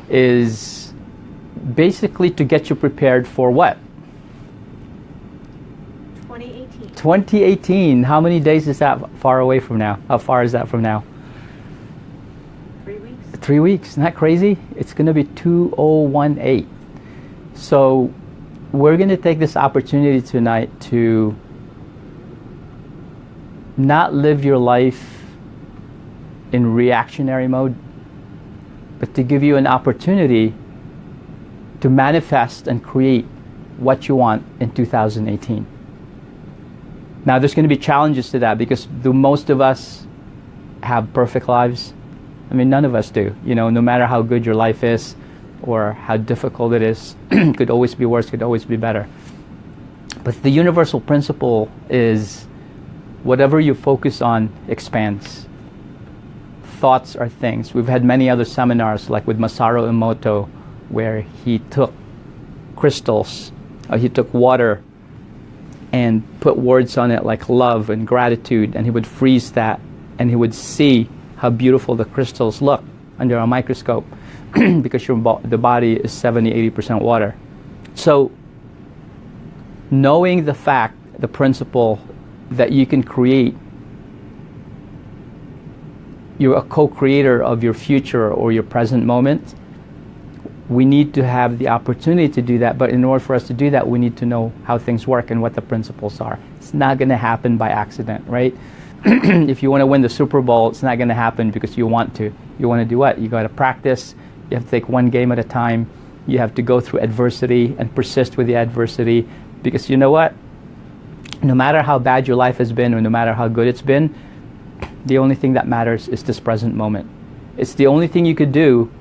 is basically to get you prepared for what? 2018. 2018. How many days is that far away from now? How far is that from now? 3 weeks. 3 weeks. Isn't that crazy? It's going to be 2018. So we're going to take this opportunity tonight to not live your life in reactionary mode, but to give you an opportunity to manifest and create what you want in 2018. Now, there's going to be challenges to that because most of us have perfect lives. I mean, none of us do. You know, no matter how good your life is or how difficult it is, could always be worse, could always be better. But the universal principle is whatever you focus on expands. Thoughts are things. We've had many other seminars, like with Masaru Emoto, where he took crystals, he took water and put words on it like love and gratitude, and he would freeze that, and he would see how beautiful the crystals look under a microscope because the body is 70-80% water. So knowing the fact, the principle that you can create, you're a co-creator of your future or your present moment, we need to have the opportunity to do that. But in order for us to do that, we need to know how things work and what the principles are. It's not going to happen by accident, right? If you want to win the Super Bowl, it's not going to happen because you want to. You want to do what? You got to practice. You have to take one game at a time. You have to go through adversity and persist with the adversity, because you know what? No matter how bad your life has been or no matter how good it's been, the only thing that matters is this present moment. It's the only thing you could do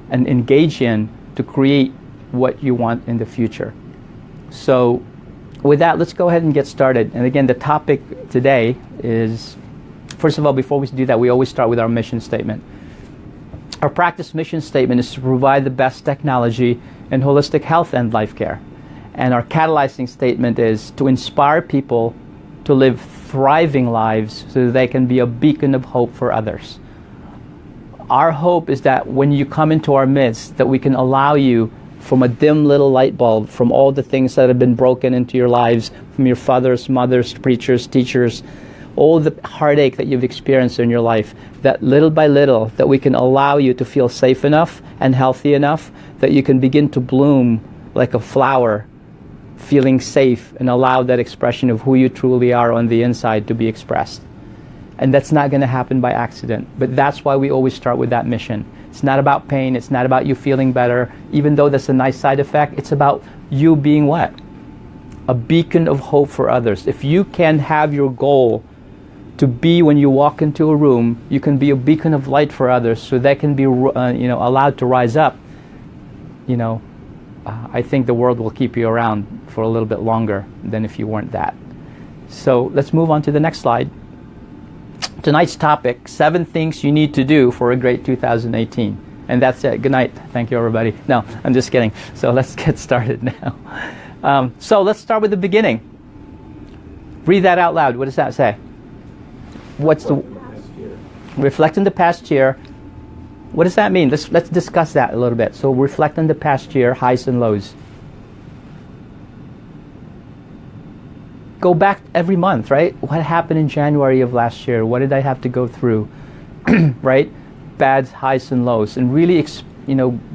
and engage in to create what you want in the future. So with that, let's go ahead and get started. And again, the topic today is, first of all, before we do that, we always start with our mission statement. Our practice mission statement is to provide the best technology in holistic health and life care. And our catalyzing statement is to inspire people to live thriving lives so that they can be a beacon of hope for others. Our hope is that when you come into our midst, that we can allow you from a dim little light bulb, from all the things that have been broken into your lives, from your fathers, mothers, preachers, teachers, all the heartache that you've experienced in your life, that little by little, that we can allow you to feel safe enough and healthy enough that you can begin to bloom like a flower, feeling safe, and allow that expression of who you truly are on the inside to be expressed. And that's not going to happen by accident. But that's why we always start with that mission. It's not about pain. It's not about you feeling better, even though that's a nice side effect. It's about you being what? A beacon of hope for others. If you can have your goal to be, when you walk into a room, you can be a beacon of light for others so they can be allowed to rise up. I think the world will keep you around for a little bit longer than if you weren't that. So let's move on to the next slide. Tonight's topic, 7 things you need to do for a great 2018. And that's it. Good night. Thank you, everybody. No, I'm just kidding. So let's get started now. So let's start with the beginning. Read that out loud. What does that say? Reflect on the past year. What does that mean? Let's discuss that a little bit. So reflect on the past year, highs and lows. Go back every month, right? What happened in January of last year? What did I have to go through? Right? Bad highs and lows. And really,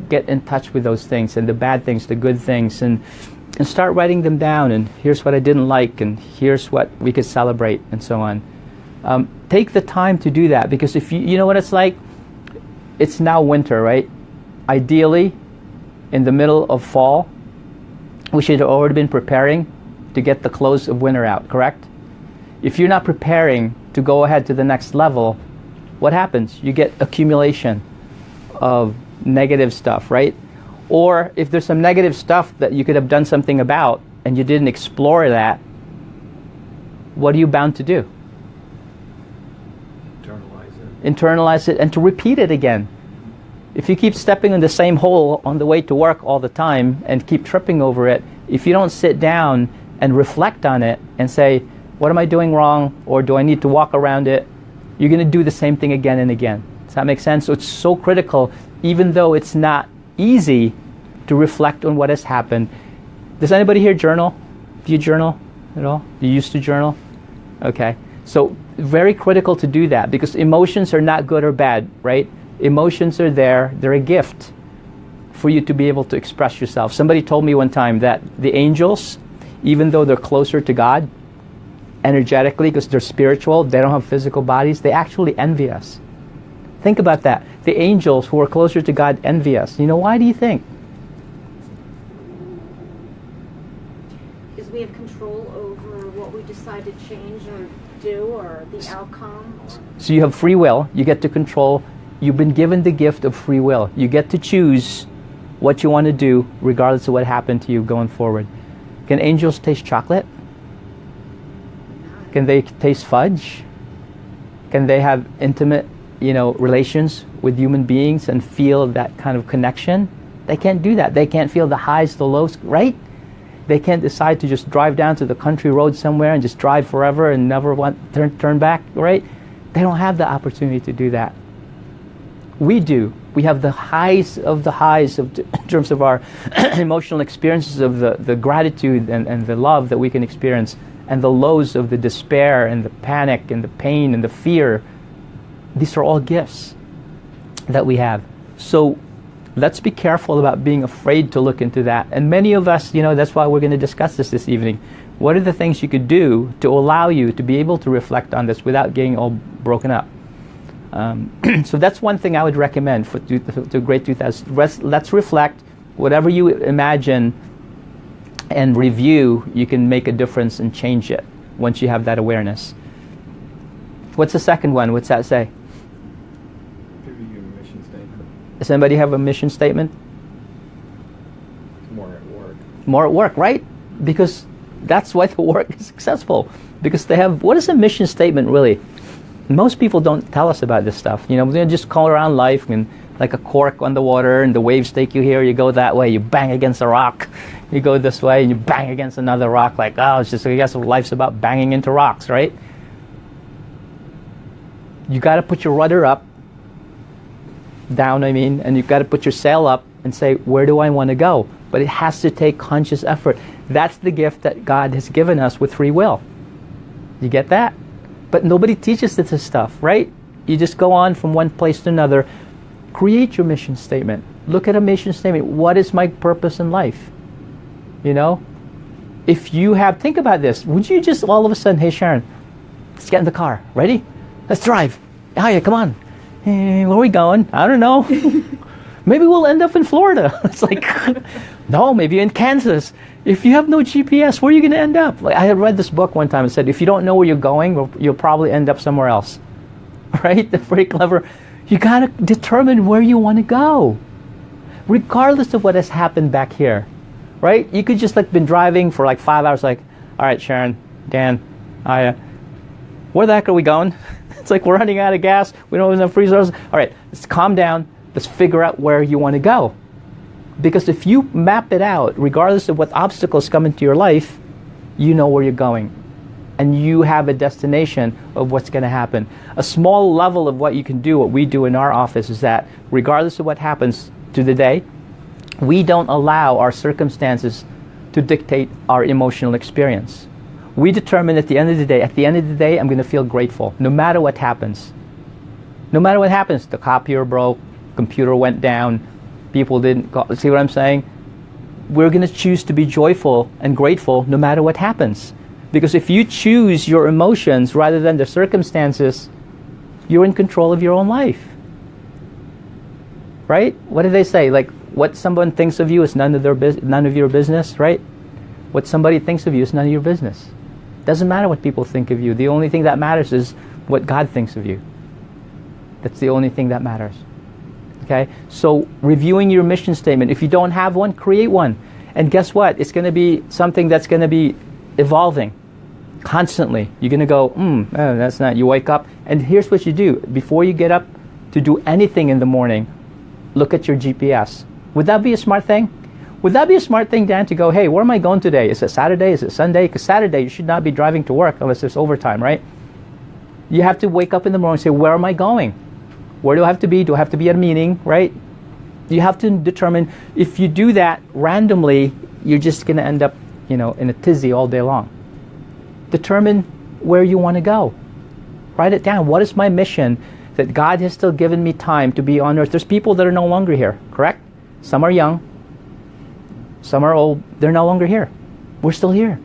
get in touch with those things, and the bad things, the good things, and start writing them down. And here's what I didn't like, and here's what we could celebrate, and so on. Take the time to do that, because if you know what it's like? It's now winter, right? Ideally, in the middle of fall, we should have already been preparing to get the close of winter out, correct? If you're not preparing to go ahead to the next level, what happens? You get accumulation of negative stuff, right? Or if there's some negative stuff that you could have done something about and you didn't explore that, what are you bound to do? Internalize it and to repeat it again. If you keep stepping in the same hole on the way to work all the time and keep tripping over it, if you don't sit down and reflect on it and say, what am I doing wrong, or do I need to walk around it, you're going to do the same thing again and again. Does that make sense? So it's so critical, even though it's not easy to reflect on what has happened. Does anybody here journal? Do you journal at all? Do you used to journal? Okay. So very critical to do that, because emotions are not good or bad, right? Emotions are there. They're a gift for you to be able to express yourself. Somebody told me one time that the angels, even though they're closer to God energetically because they're spiritual, they don't have physical bodies, they actually envy us. Think about that. The angels who are closer to God envy us. You know, why do you think? Because we have control over what we decide to change or do, or the outcome. So you have free will. You get to control. You've been given the gift of free will. You get to choose what you want to do regardless of what happened to you going forward. Can angels taste chocolate? Can they taste fudge? Can they have intimate, relations with human beings and feel that kind of connection? They can't do that. They can't feel the highs, the lows, right? They can't decide to just drive down to the country road somewhere and just drive forever and never turn back, right? They don't have the opportunity to do that. We do. We have the highs in terms of our emotional experiences of the gratitude and the love that we can experience, and the lows of the despair and the panic and the pain and the fear. These are all gifts that we have. So let's be careful about being afraid to look into that. And many of us, that's why we're going to discuss this evening. What are the things you could do to allow you to be able to reflect on this without getting all broken up? So that's one thing I would recommend for Great 2000. Let's reflect. Whatever you imagine and review, you can make a difference and change it once you have that awareness. What's the second one? What's that say? Review mission statement. Does anybody have a mission statement? More at work. More at work, right? Because that's why the work is successful. Because they have, what is a mission statement really? Most people don't tell us about this stuff. They just call around life and like a cork on the water, and the waves take you here, you go that way, you bang against a rock. You go this way and you bang against another rock, like, it's just, I guess life's about banging into rocks, right? You got to put your rudder down, and you got to put your sail up and say, where do I want to go? But it has to take conscious effort. That's the gift that God has given us with free will. You get that? But nobody teaches this stuff, right? You just go on from one place to another. Create your mission statement. Look at a mission statement. What is my purpose in life? If you think about this, would you just all of a sudden, hey Sharon, let's get in the car. Ready? Let's drive. Hiya, come on. Hey, where are we going? I don't know. Maybe we'll end up in Florida. It's like, no, maybe in Kansas. If you have no GPS, where are you going to end up? Like, I had read this book one time and said, if you don't know where you're going, you'll probably end up somewhere else. Right? That's very clever. You got to determine where you want to go, regardless of what has happened back here. Right? You could just been driving for 5 hours, all right, Sharon, Dan, where the heck are we going? It's like we're running out of gas. We don't have enough resources. All right, let's calm down. Let's figure out where you want to go. Because if you map it out, regardless of what obstacles come into your life, you know where you're going. And you have a destination of what's going to happen. A small level of what you can do, what we do in our office, is that regardless of what happens to the day, we don't allow our circumstances to dictate our emotional experience. We determine at the end of the day, I'm going to feel grateful, no matter what happens. No matter what happens, the copier broke, computer went down, people didn't call. See what I'm saying? We're going to choose to be joyful and grateful no matter what happens. Because if you choose your emotions rather than the circumstances, you're in control of your own life. Right? What do they say? What someone thinks of you is none of your business, right? What somebody thinks of you is none of your business. Doesn't matter what people think of you. The only thing that matters is what God thinks of you. That's the only thing that matters. Okay? So reviewing your mission statement. If you don't have one, create one. And guess what? It's going to be something that's going to be evolving constantly. You're going to go, that's not. You wake up, and here's what you do. Before you get up to do anything in the morning, look at your GPS. Would that be a smart thing? Would that be a smart thing, Dan, to go, hey, where am I going today? Is it Saturday? Is it Sunday? Because Saturday, you should not be driving to work unless there's overtime, right? You have to wake up in the morning and say, where am I going? Where do I have to be? Do I have to be at a meeting, right? You have to determine, if you do that randomly, you're just going to end up, in a tizzy all day long. Determine where you want to go. Write it down. What is my mission that God has still given me time to be on earth? There's people that are no longer here, correct? Some are young. Some are old. They're no longer here. We're still here.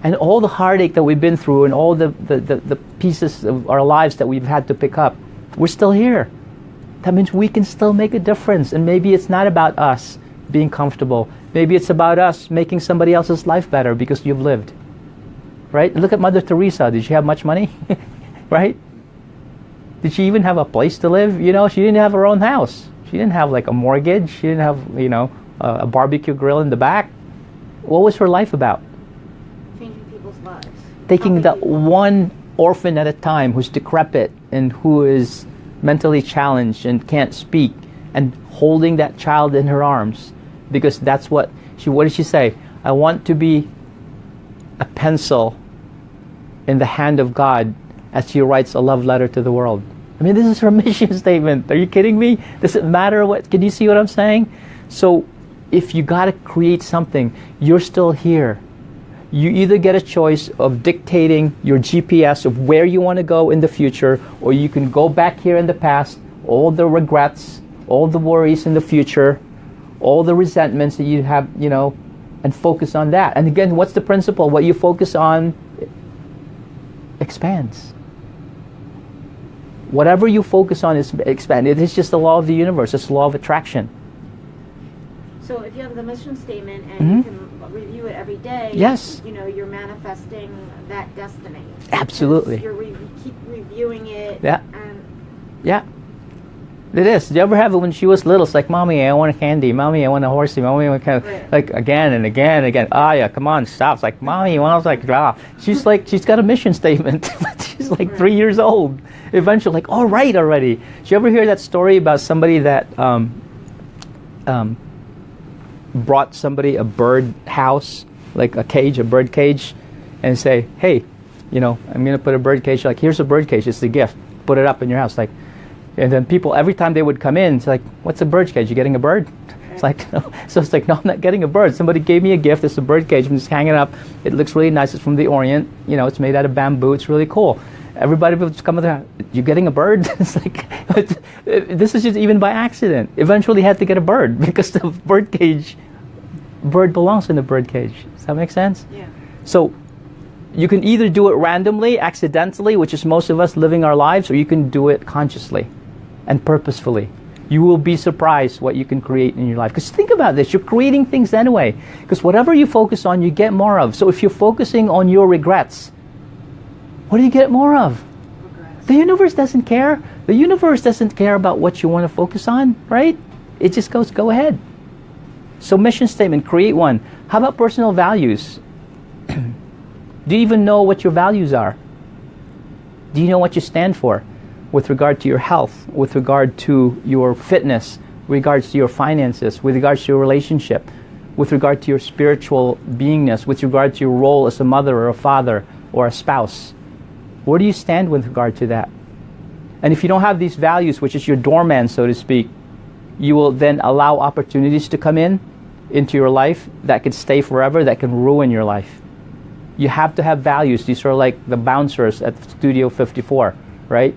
And all the heartache that we've been through and all the pieces of our lives that we've had to pick up, we're still here. That means we can still make a difference. And maybe it's not about us being comfortable. Maybe it's about us making somebody else's life better because you've lived. Right? Look at Mother Teresa. Did she have much money? Right? Did she even have a place to live? She didn't have her own house. She didn't have like a mortgage. She didn't have, a barbecue grill in the back. What was her life about? Changing people's lives. Taking Helping that people. one orphan at a time who's decrepit and who is mentally challenged and can't speak, and holding that child in her arms, because that's what did she say? I want to be a pencil in the hand of God as she writes a love letter to the world. I mean, this is her mission statement. Are you kidding me? Does it matter what? Can you see what I'm saying? So if you got to create something, you're still here. You either get a choice of dictating your GPS of where you want to go in the future, or you can go back here in the past, all the regrets, all the worries in the future, all the resentments that you have, and focus on that. And again, what's the principle? What you focus on expands. Whatever you focus on is expanded. It is just the law of the universe. It's the law of attraction. So if you have the mission statement and you can review it every day, yes, you're manifesting that destiny. Absolutely. Keep reviewing it. Yeah. And yeah. It is. Did you ever have it when she was little? It's like, Mommy, I want a candy. Mommy, I want a horsey. Mommy, I want Right. like again and again and again. Ah, yeah, come on, stop. It's like, Mommy, when I was like, ah. She's got a mission statement. She's like Right. 3 years old. Eventually, like, all right already. Did you ever hear that story about somebody that brought somebody a bird house, like a bird cage, and say, hey, I'm going to put a bird cage. Like, here's a bird cage. It's a gift. Put it up in your house. Like, and then people, every time they would come in, it's like, what's a bird cage? You getting a bird? It's like, no. So it's like, no, I'm not getting a bird. Somebody gave me a gift. It's a bird cage. I'm just hanging it up. It looks really nice. It's from the Orient. It's made out of bamboo. It's really cool. Everybody would just come with that. You getting a bird? It's like, this is just even by accident. Eventually had to get a bird because the bird belongs in the bird cage. Does that make sense? Yeah. So you can either do it randomly, accidentally, which is most of us living our lives, or you can do it consciously and purposefully. You will be surprised what you can create in your life. Because think about this, you're creating things anyway. Because whatever you focus on, you get more of. So if you're focusing on your regrets, what do you get more of? Regrets. The universe doesn't care. The universe doesn't care about what you want to focus on, right? It just goes, go ahead. So mission statement, create one. How about personal values? Do you even know what your values are? Do you know what you stand for with regard to your health, with regard to your fitness, with regards to your finances, with regards to your relationship, with regard to your spiritual beingness, with regard to your role as a mother or a father or a spouse? Where do you stand with regard to that? And if you don't have these values, which is your doorman, so to speak, you will then allow opportunities to come into your life that could stay forever, that can ruin your life. You have to have values. These are like the bouncers at Studio 54, right?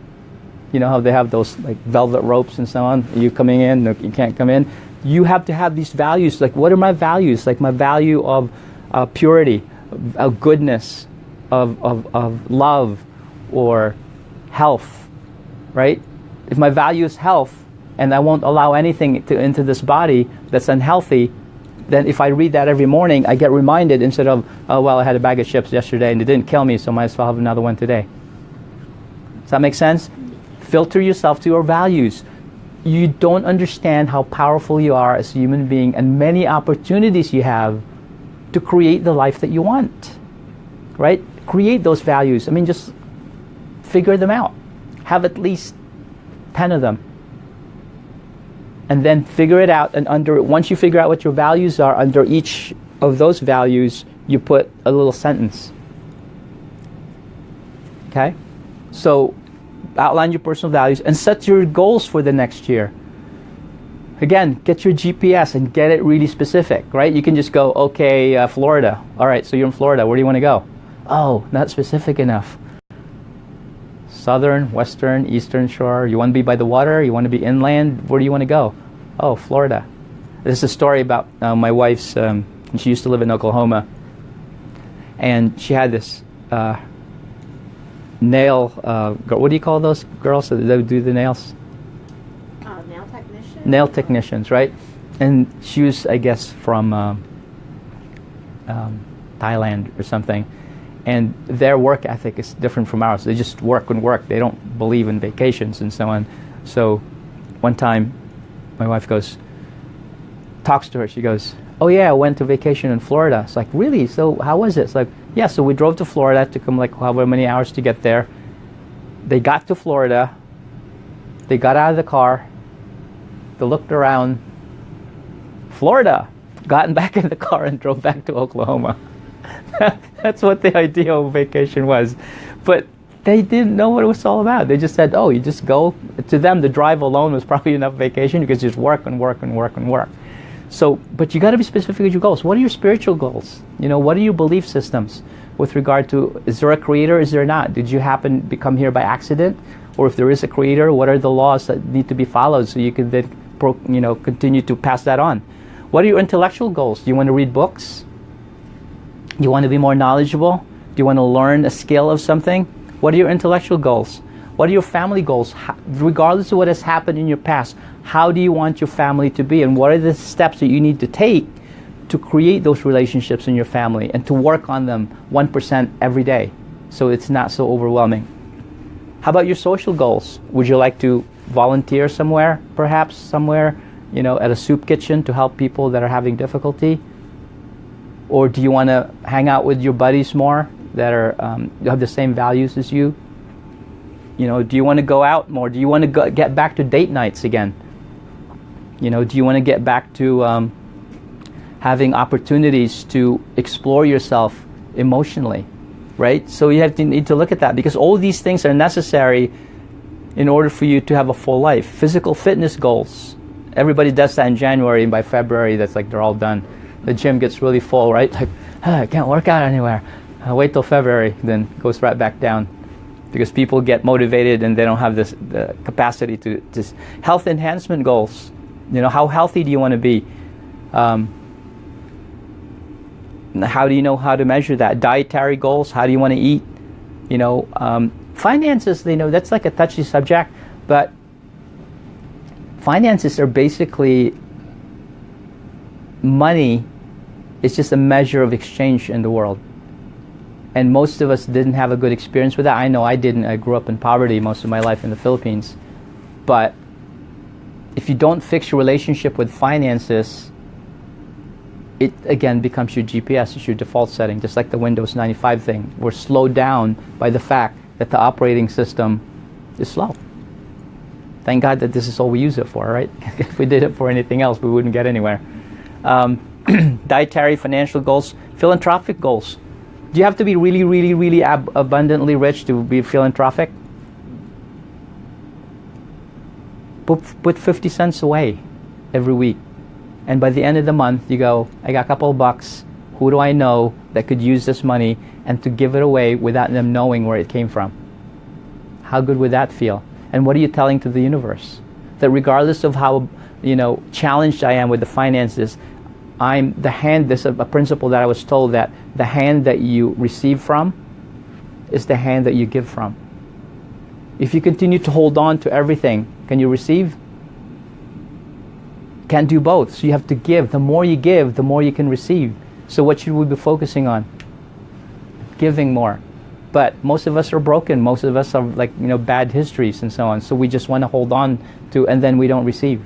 You know how they have those like velvet ropes and so on? You coming in, no, you can't come in. You have to have these values. Like, what are my values? Like my value of purity, of goodness, of love, or health, right? If my value is health, and I won't allow anything into this body that's unhealthy, then if I read that every morning, I get reminded instead of, oh, well, I had a bag of chips yesterday and it didn't kill me, so might as well have another one today. Does that make sense? Filter yourself to your values. You don't understand how powerful you are as a human being and many opportunities you have to create the life that you want, right? Create those values. I mean, just figure them out. Have at least 10 of them. And then figure it out, and once you figure out what your values are, under each of those values, you put a little sentence. Okay? So, outline your personal values and set your goals for the next year. Again, get your GPS and get it really specific, right? You can just go, okay, Florida. All right, so you're in Florida. Where do you want to go? Oh, not specific enough. Southern, western, eastern shore. You want to be by the water? You want to be inland? Where do you want to go? Oh, Florida. This is a story about my wife's, she used to live in Oklahoma. And she had this nail, what do you call those girls that do the nails? Nail technician? Nail technicians, right? And she was, I guess, from Thailand or something. And their work ethic is different from ours. They just work and work. They don't believe in vacations and so on. So one time, my wife talks to her. She goes, oh yeah, I went to vacation in Florida. It's like, really? So how was it? It's like, yeah, so we drove to Florida. It took them like however many hours to get there. They got to Florida. They got out of the car. They looked around. Florida. Gotten back in the car and drove back to Oklahoma. That's what the ideal vacation was. But they didn't know what it was all about. They just said, oh, you just go. To them, the drive alone was probably enough vacation. You could just work and work and work and work. So, but you got to be specific with your goals. What are your spiritual goals? You know, what are your belief systems with regard to, is there a creator, is there not? Did you happen to come here by accident? Or if there is a creator, what are the laws that need to be followed so you can then, continue to pass that on? What are your intellectual goals? Do you want to read books? Do you want to be more knowledgeable? Do you want to learn a skill of something? What are your intellectual goals? What are your family goals? Regardless of what has happened in your past, how do you want your family to be? And what are the steps that you need to take to create those relationships in your family and to work on them 1% every day so it's not so overwhelming? How about your social goals? Would you like to volunteer somewhere, perhaps somewhere, at a soup kitchen to help people that are having difficulty? Or do you want to hang out with your buddies more that have the same values as you? Do you want to go out more? Do you want to get back to date nights again? Do you want to get back to having opportunities to explore yourself emotionally, right? So you need to look at that because all these things are necessary in order for you to have a full life. Physical fitness goals. Everybody does that in January, and by February, that's like they're all done. The gym gets really full, right? Like, I can't work out anywhere. Wait till February, then goes right back down. Because people get motivated and they don't have the capacity to health enhancement goals. How healthy do you want to be? How do you know how to measure that? Dietary goals, how do you want to eat? Finances, that's like a touchy subject, but finances are basically money. It's just a measure of exchange in the world. And most of us didn't have a good experience with that. I know I didn't. I grew up in poverty most of my life in the Philippines. But if you don't fix your relationship with finances, it again becomes your GPS. It's your default setting, just like the Windows 95 thing. We're slowed down by the fact that the operating system is slow. Thank God that this is all we use it for, right? If we did it for anything else, we wouldn't get anywhere. Dietary, financial goals, philanthropic goals. Do you have to be really, really, really abundantly rich to be philanthropic? Put 50 cents away every week. And by the end of the month, you go, I got a couple of bucks. Who do I know that could use this money and to give it away without them knowing where it came from? How good would that feel? And what are you telling to the universe? That regardless of how, challenged I am with the finances, I'm the hand, this is a principle that I was told that the hand that you receive from is the hand that you give from. If you continue to hold on to everything, can you receive? Can't do both. So you have to give. The more you give, the more you can receive. So what should we be focusing on? Giving more. But most of us are broken. Most of us have bad histories and so on. So we just want to hold on to, and then we don't receive.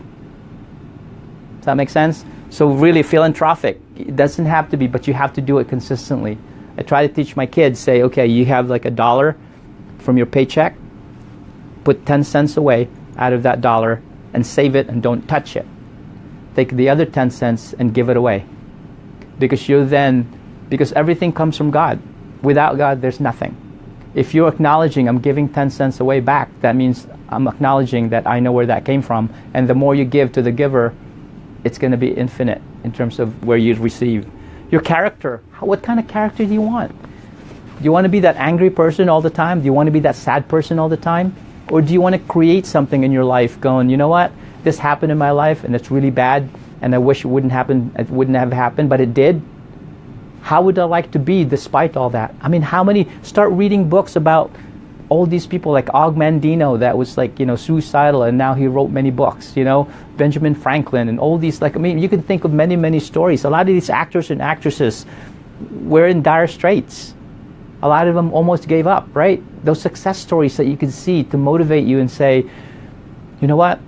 Does that make sense? So really philanthropic, it doesn't have to be, but you have to do it consistently. I try to teach my kids, say, okay, you have like $1 from your paycheck, put 10 cents away out of that $1 and save it and don't touch it. Take the other 10 cents and give it away. Because everything comes from God. Without God, there's nothing. If you're acknowledging I'm giving 10 cents away back, that means I'm acknowledging that I know where that came from. And the more you give to the giver, it's going to be infinite in terms of where you receive. Your character. What kind of character do you want? Do you want to be that angry person all the time? Do you want to be that sad person all the time? Or do you want to create something in your life going, you know what? This happened in my life and it's really bad and I wish it wouldn't have happened, but it did. How would I like to be despite all that? I mean, start reading books about all these people like Og Mandino that was like, suicidal, and now he wrote many books, Benjamin Franklin and all these, you can think of many, many stories. A lot of these actors and actresses were in dire straits. A lot of them almost gave up, right? Those success stories that you can see to motivate you and say, you know what?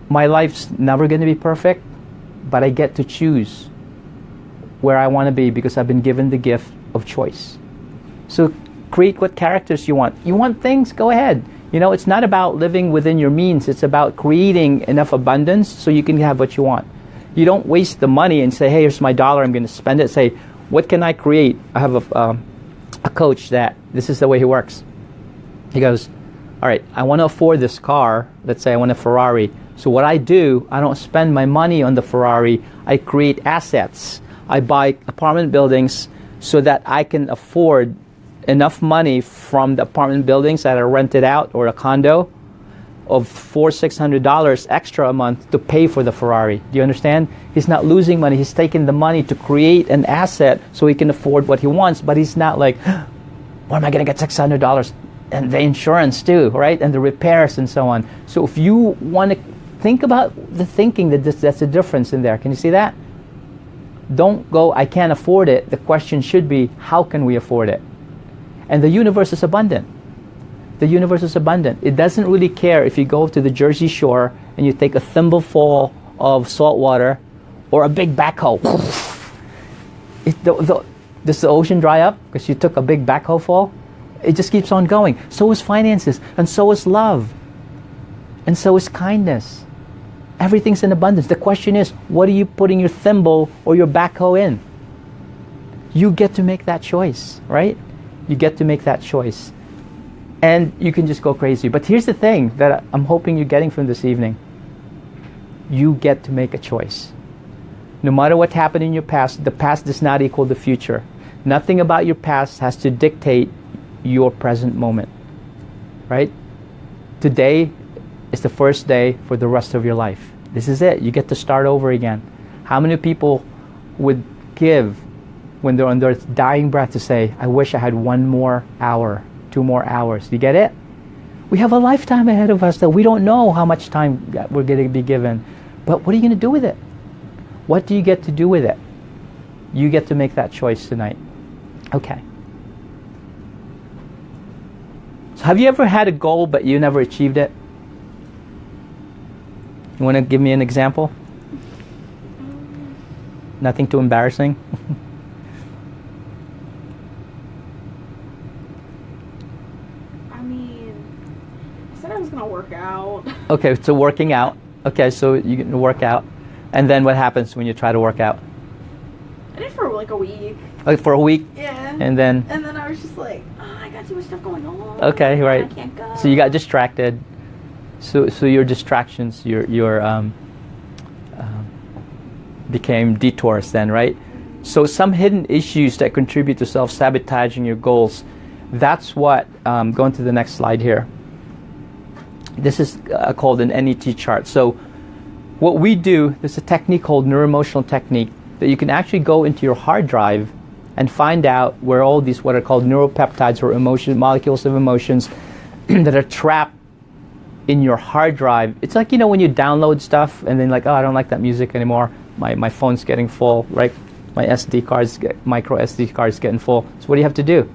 My life's never going to be perfect, but I get to choose where I want to be because I've been given the gift of choice. So create what characters you want. You want things? Go ahead. It's not about living within your means. It's about creating enough abundance so you can have what you want. You don't waste the money and say, hey, here's my dollar, I'm going to spend it. Say, what can I create? I have a coach that this is the way he works. He goes, all right, I want to afford this car. Let's say I want a Ferrari. So what I do, I don't spend my money on the Ferrari. I create assets. I buy apartment buildings so that I can afford enough money from the apartment buildings that are rented out or a condo of $400-600 extra a month to pay for the Ferrari. Do you understand? He's not losing money. He's taking the money to create an asset so he can afford what he wants, but he's not like, where am I going to get $600? And the insurance too, right? And the repairs and so on. So if you want to think about the thinking, that's the difference in there. Can you see that? Don't go, I can't afford it. The question should be, how can we afford it? And the universe is abundant. The universe is abundant. It doesn't really care if you go to the Jersey Shore and you take a thimbleful of salt water or a big backhoe. Does the ocean dry up because you took a big backhoe full? It just keeps on going. So is finances, and so is love, and so is kindness. Everything's in abundance. The question is, what are you putting your thimble or your backhoe in? You get to make that choice, right? You get to make that choice. And you can just go crazy. But here's the thing that I'm hoping you're getting from this evening. You get to make a choice. No matter what happened in your past, the past does not equal the future. Nothing about your past has to dictate your present moment, right? Today is the first day for the rest of your life. This is it. You get to start over again. How many people would give when they're on their dying breath to say, I wish I had 1 more hour, 2 more hours? You get it? We have a lifetime ahead of us that we don't know how much time we're going to be given. But what are you going to do with it? What do you get to do with it? You get to make that choice tonight. Okay. So have you ever had a goal but you never achieved it? You want to give me an example? Nothing too embarrassing? I mean, I said I was going to work out. Okay, so working out. Okay, so you can work out. And then what happens when you try to work out? I did for like a week. Like for a week? Yeah. And then I was just like, I got too much stuff going on. Okay, right. I can't go. So you got distracted. So your distractions, became detours then, right? So some hidden issues that contribute to self-sabotaging your goals. That's what, going to the next slide here. This is called an NET chart. So what we do, there's a technique called neuroemotional technique that you can actually go into your hard drive and find out where all these what are called neuropeptides or molecules of emotions that are trapped in your hard drive. It's like, when you download stuff and then like, I don't like that music anymore. My phone's getting full, right? My micro SD card's getting full. So what do you have to do?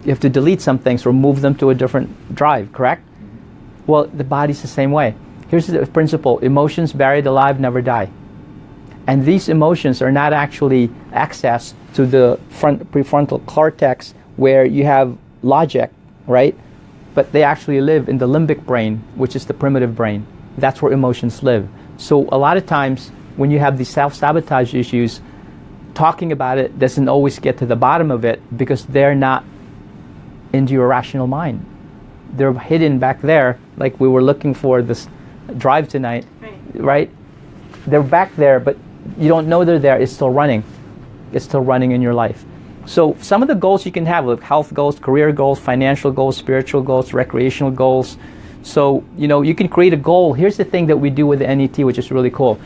You have to delete some things or move them to a different drive, correct? Well, the body's the same way. Here's the principle. Emotions buried alive never die. And these emotions are not actually accessed to the prefrontal cortex where you have logic, right? But they actually live in the limbic brain, which is the primitive brain. That's where emotions live. So a lot of times when you have these self-sabotage issues, talking about it doesn't always get to the bottom of it because they're not into your rational mind. They're hidden back there, like we were looking for this drive tonight, right? They're back there, but you don't know they're there. It's still running. It's still running in your life. So some of the goals you can have, like health goals, career goals, financial goals, spiritual goals, recreational goals. So, you can create a goal. Here's the thing that we do with the NET, which is really cool.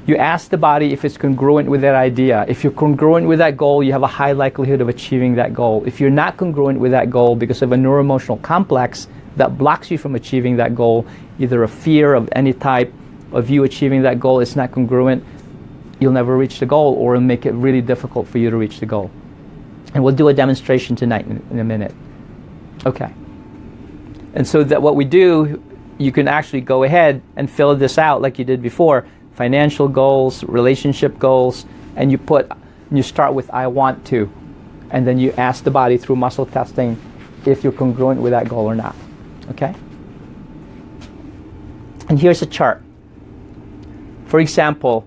You ask the body if it's congruent with that idea. If you're congruent with that goal, you have a high likelihood of achieving that goal. If you're not congruent with that goal because of a neuroemotional complex that blocks you from achieving that goal, either a fear of any type of you achieving that goal is not congruent, you'll never reach the goal, or it'll make it really difficult for you to reach the goal. And we'll do a demonstration tonight in a minute. Okay. And so that what we do, you can actually go ahead and fill this out like you did before. Financial goals, relationship goals, and you start with I want to. And then you ask the body through muscle testing if you're congruent with that goal or not. Okay? And here's a chart. For example,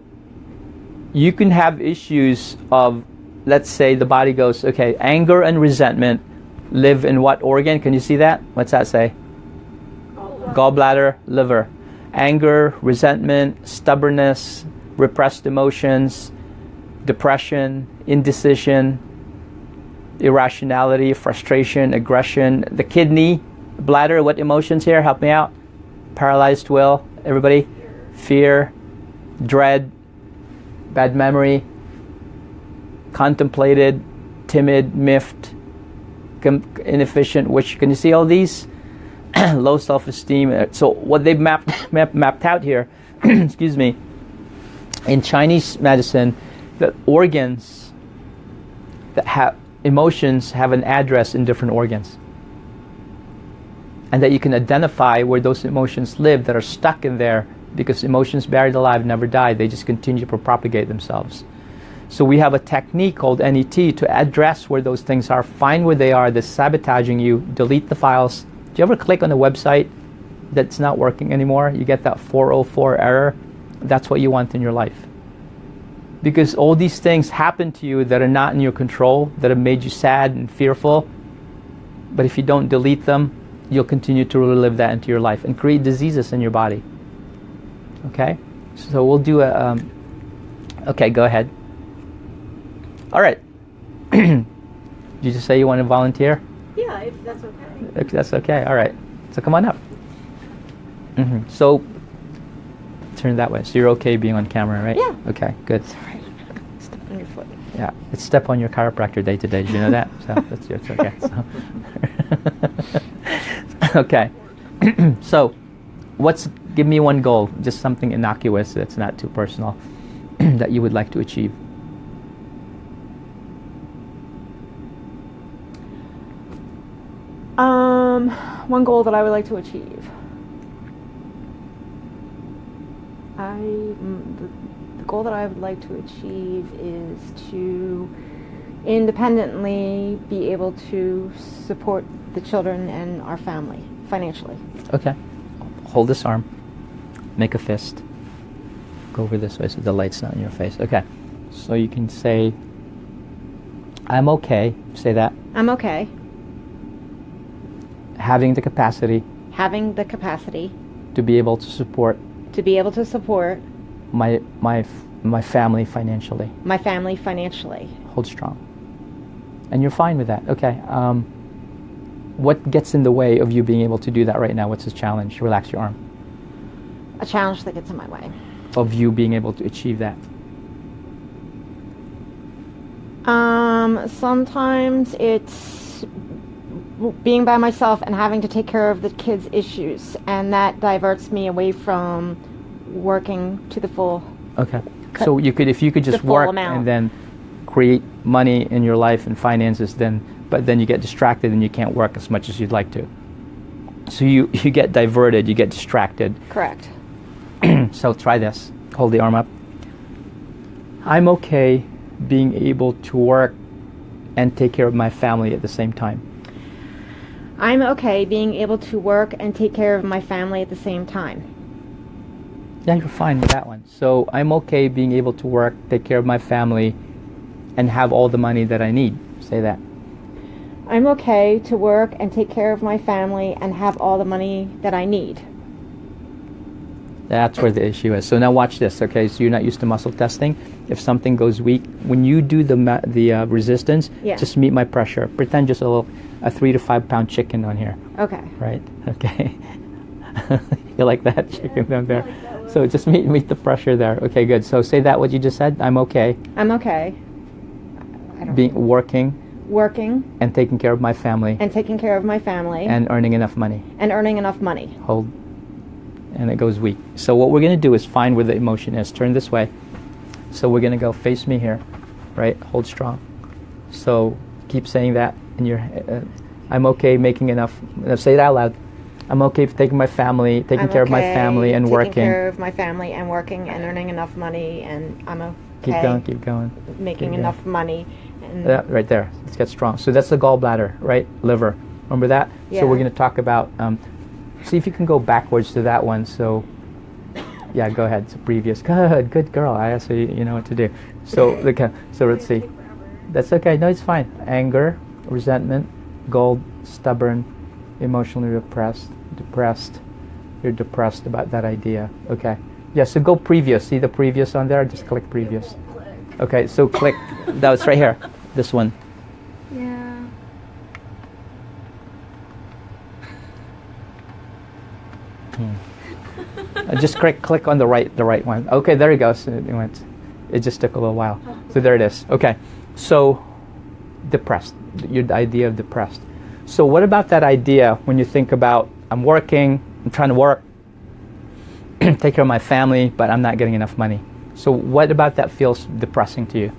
you can have issues of, let's say the body goes, okay, anger and resentment live in what organ? Can you see that? What's that say? Gallbladder, liver. Anger, resentment, stubbornness, repressed emotions, depression, indecision, irrationality, frustration, aggression. The kidney, bladder, what emotions here? Help me out. Paralyzed will, everybody? Fear, dread, bad memory, contemplated, timid, miffed, inefficient, which, can you see all these? Low self-esteem. So what they've mapped out here, excuse me, in Chinese medicine, the organs that have emotions have an address in different organs. And that you can identify where those emotions live that are stuck in there, because emotions buried alive never die. They just continue to propagate themselves. So we have a technique called NET to address where those things are, find where they are, that's sabotaging you, delete the files. Do you ever click on a website that's not working anymore? You get that 404 error. That's what you want in your life. Because all these things happen to you that are not in your control, that have made you sad and fearful. But if you don't delete them, you'll continue to relive that into your life and create diseases in your body. Okay? So we'll do a... okay, go ahead. All right. Did you just say you want to volunteer? Yeah, if that's okay. If that's okay. All right. So come on up. So turn that way. So you're okay being on camera, right? Yeah. Okay, good. Sorry. Step on your foot. Yeah, it's step on your chiropractor day to day. Did you know that? So that's it's okay. So. Okay. So give me one goal, just something innocuous that's not too personal, that you would like to achieve. One goal that I would like to achieve. The goal that I would like to achieve is to independently be able to support the children and our family financially. Okay. Hold this arm. Make a fist. Go over this way so the light's not in your face. Okay. So you can say, I'm okay. Say that. I'm okay. Having the capacity to be able to support my family financially. Hold strong. And you're fine with that. Okay. What gets in the way of you being able to do that right now? What's the challenge? Relax your arm. A challenge that gets in my way. Of you being able to achieve that. Sometimes it's being by myself and having to take care of the kids' issues, and that diverts me away from working to the full. Okay. So if you could just work and then create money in your life and finances, but then you get distracted and you can't work as much as you'd like to. So you get diverted, you get distracted. Correct. So try this. Hold the arm up. I'm okay being able to work and take care of my family at the same time. I'm okay being able to work and take care of my family at the same time. Yeah, you're fine with that one. So I'm okay being able to work, take care of my family, and have all the money that I need. Say that. I'm okay to work and take care of my family and have all the money that I need. That's where the issue is. So now watch this, okay? So you're not used to muscle testing. If something goes weak, when you do the resistance, Yeah. just meet my pressure. Pretend just a 3 to 5 pound chicken on here, Okay. right? Okay. You like that chicken down there? So just meet the pressure there. Okay, good. So say that what you just said. I'm okay. I'm okay. I don't Working working and taking care of my family and taking care of my family and earning enough money. and earning enough money. Hold. And it goes weak. So what we're going to do is find where the emotion is. Turn this way. So we're going to go face me here, right? Hold strong. So keep saying that in your I'm okay making enough. Say it out loud. I'm okay for taking I'm care of my okay family and taking working. care of my family and working and earning enough money, and I'm okay Keep going. making Keep enough money. And Yeah, right there. Let's get strong. So that's the gallbladder, right? Liver. Remember that? Yeah. So we're going to talk about, see if you can go backwards to that one. So, yeah, go ahead. So previous. Good girl. I asked you know what to do. So, so let's see. That's okay. No, it's fine. Anger, resentment, gold, stubborn, emotionally depressed. You're depressed about that idea. Okay. Yeah, so go previous. See the previous on there? Just click previous. Okay, so click. That's right here. This one. Yeah. Just click on the right one. Okay, there you go. So it went. It just took a little while. So there it is. Okay. So depressed. Your idea of depressed. So what about that idea when you think about I'm working, I'm trying to work, take care of my family, but I'm not getting enough money. So what about that feels depressing to you?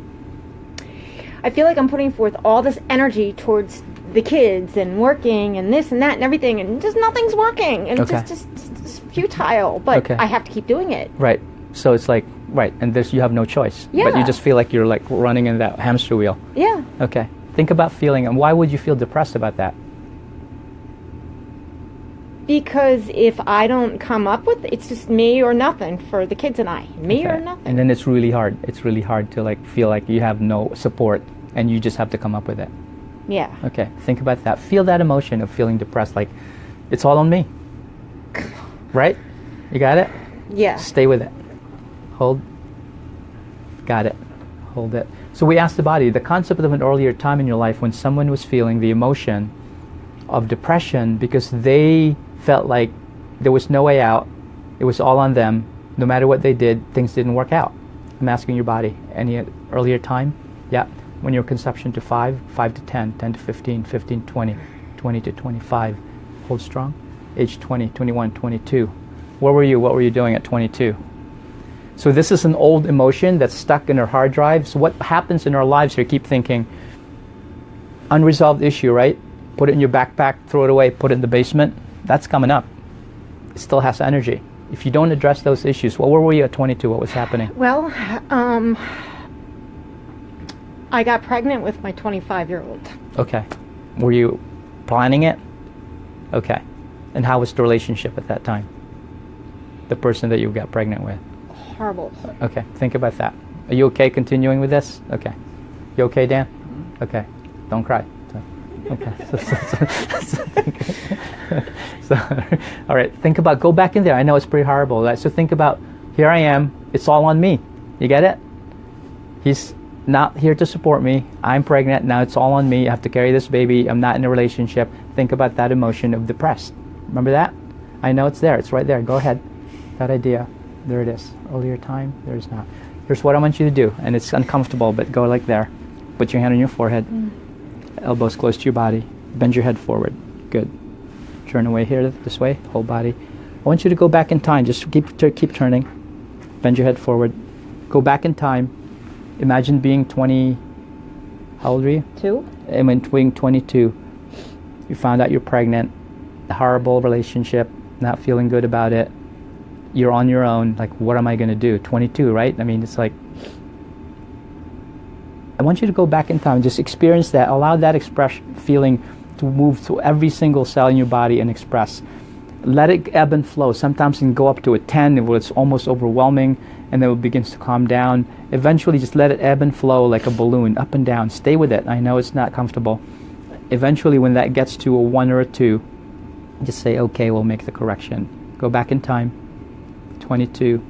I feel like I'm putting forth all this energy towards the kids and working and this and that and everything, and just nothing's working, and Okay. just futile. But Okay. I have to keep doing it. Right. So it's like, right, and you have no choice. But Yeah. you just feel like you're like running in that hamster wheel. Yeah. Okay. Think about feeling, and why would you feel depressed about that? Because if I don't come up with it's just me or nothing for the kids and I. Me or Okay. nothing. And then it's really hard. It's really hard to like feel like you have no support and you just have to come up with it. Yeah. Okay. Think about that. Feel that emotion of feeling depressed, like it's all on me. Right? You got it? Yeah. Stay with it. Hold. Got it. Hold it. So we asked the body, the concept of an earlier time in your life when someone was feeling the emotion of depression because they felt like there was no way out. It was all on them. No matter what they did, things didn't work out. I'm asking your body, any earlier time? Yeah. When your conception to 5, 5 to 10, 10 to 15, 15 to 20, 20 to 25. Hold strong. Age 20, 21, 22. Where were you? What were you doing at 22? So this is an old emotion that's stuck in our hard drive. So what happens in our lives here, keep thinking, unresolved issue, right? Put it in your backpack, throw it away, put it in the basement. That's coming up. It still has energy. If you don't address those issues, where were you at 22? What was happening? Well, I got pregnant with my 25-year-old. Okay. Were you planning it? Okay. And how was the relationship at that time? The person that you got pregnant with? Horrible. Okay. Think about that. Are you okay continuing with this? Okay. You okay, Dan? Okay. Don't cry. Okay. So, all right. Think about, go back in there. I know it's pretty horrible. Right? So think about, here I am. It's all on me. You get it? He's not here to support me. I'm pregnant. Now it's all on me. I have to carry this baby. I'm not in a relationship. Think about that emotion of depressed. Remember that? I know it's there. It's right there. Go ahead. That idea. There it is. Earlier time. There's not. Here's what I want you to do. And it's uncomfortable, but go like there. Put your hand on your forehead. Elbows close to your body. Bend your head forward. Good. Turn away here, this way. Whole body. I want you to go back in time. Just keep turning. Bend your head forward. Go back in time. Imagine being 20. How old are you? 2. Being 22. You found out you're pregnant. A horrible relationship. Not feeling good about it. You're on your own. Like, what am I going to do? 22, right? I mean, it's like, I want you to go back in time. Just experience that. Allow that expression, feeling to move through every single cell in your body and express. Let it ebb and flow. Sometimes it can go up to a 10 where it's almost overwhelming, and then it begins to calm down. Eventually, just let it ebb and flow like a balloon, up and down. Stay with it. I know it's not comfortable. eventually when that gets to a 1 or a 2, just say, okay, we'll make the correction. Go back in time, 22,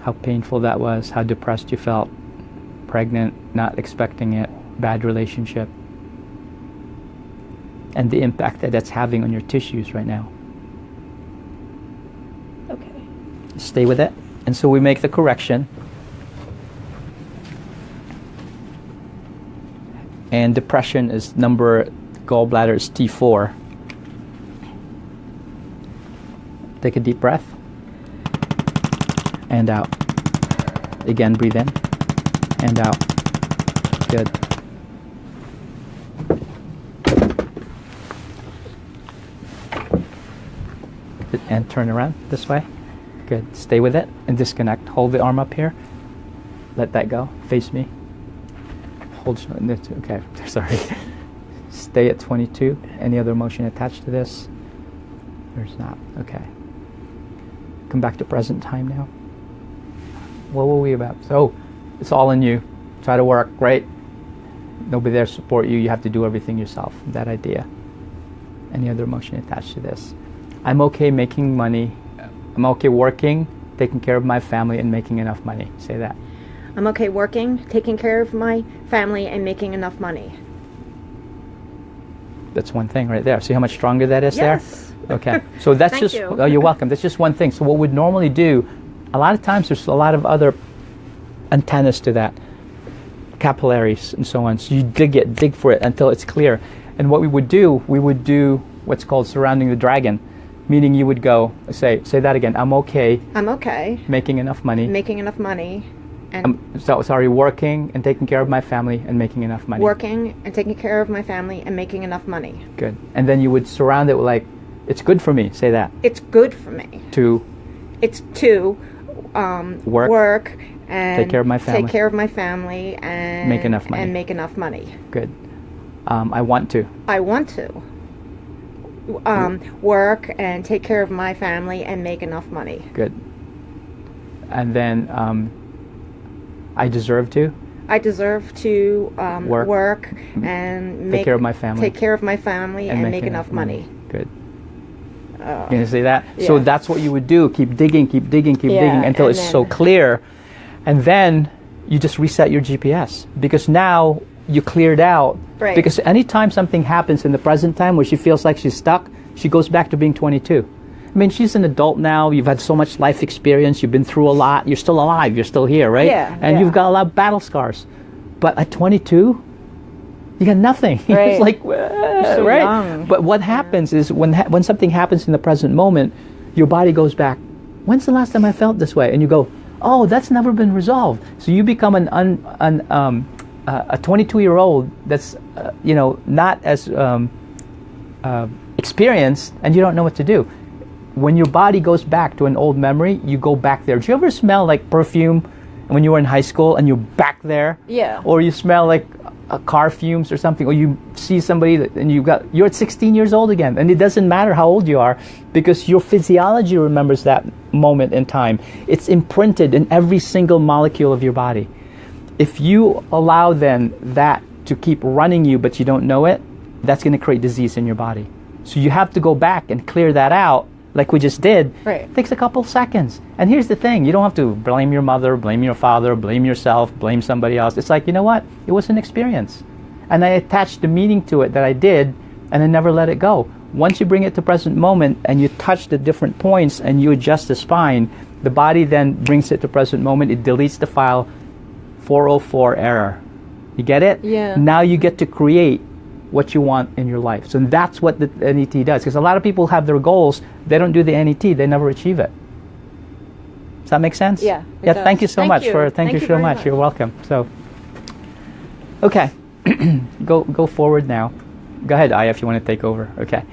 how painful that was, how depressed you felt, pregnant, not expecting it, bad relationship, and the impact that that's having on your tissues right now. Okay. Stay with it. And so we make the correction. And depression is gallbladder is T4. Take a deep breath. And out. Again, breathe in. And out. Good. And turn around this way. Good. Stay with it and disconnect. Hold the arm up here. Let that go. Face me. Hold. Okay. Sorry. Stay at 22. Any other emotion attached to this? There's not. Okay. Come back to present time now. What were we about? So, it's all in you. Try to work. Great. Nobody there to support you. You have to do everything yourself. That idea. Any other emotion attached to this? I'm okay making money. I'm okay working, taking care of my family, and making enough money. Say that. I'm okay working, taking care of my family, and making enough money. That's one thing right there. See how much stronger that is Yes. there? Okay. So that's Thank just, you. oh, you're welcome. That's just one thing. So what we'd normally do, a lot of times there's a lot of other antennas to that, capillaries and so on. So you dig for it until it's clear. And what we would do what's called surrounding the dragon. Meaning you would go, say that again. I'm okay. I'm okay. Making enough money. Making enough money. And working and taking care of my family and making enough money. working and taking care of my family and making enough money. Good. And then you would surround it with like, it's good for me. Say that. It's good for me. It's to work and take care of my family. Take care of my family and Make enough money. And make enough money. Good. I want to. I want to work and take care of my family and make enough money. Good. And then I deserve to. I deserve to work and take care of my family. Take care of my family and make enough money. Good. Can you see that? Yeah. So that's what you would do. Keep digging until it's so clear. And then you just reset your GPS. Because now you cleared out. Right. Because anytime something happens in the present time where she feels like she's stuck, she goes back to being 22. I mean, she's an adult now. You've had so much life experience. You've been through a lot. You're still alive. You're still here, right? Yeah. And you've got a lot of battle scars. But at 22, you got nothing. Right. It's like, so right? young. But what happens is when something happens in the present moment, your body goes back. When's the last time I felt this way? And you go, oh, that's never been resolved. So you become a 22-year-old that's not as experienced, and you don't know what to do. When your body goes back to an old memory, you go back there. Do you ever smell like perfume when you were in high school and you're back there? Yeah. Or you smell like car fumes or something, or you see somebody and you're at 16 years old again, and it doesn't matter how old you are because your physiology remembers that moment in time. It's imprinted in every single molecule of your body. If you allow then that to keep running you but you don't know it, that's going to create disease in your body. So you have to go back and clear that out like we just did. Right. It takes a couple seconds. And here's the thing, you don't have to blame your mother, blame your father, blame yourself, blame somebody else. It's like, you know what? It was an experience. And I attached the meaning to it that I did, and I never let it go. Once you bring it to present moment and you touch the different points and you adjust the spine, the body then brings it to present moment. It deletes the file 404 error. You get it? Yeah. Now you get to create what you want in your life. So that's what the NET does. Because a lot of people have their goals, they don't do the NET, they never achieve it. Does that make sense? Yeah. Yeah. Does. Thank you so much for. Thank you so very much. You're welcome. So, okay, go forward now. Go ahead, Aya, if you want to take over. Okay.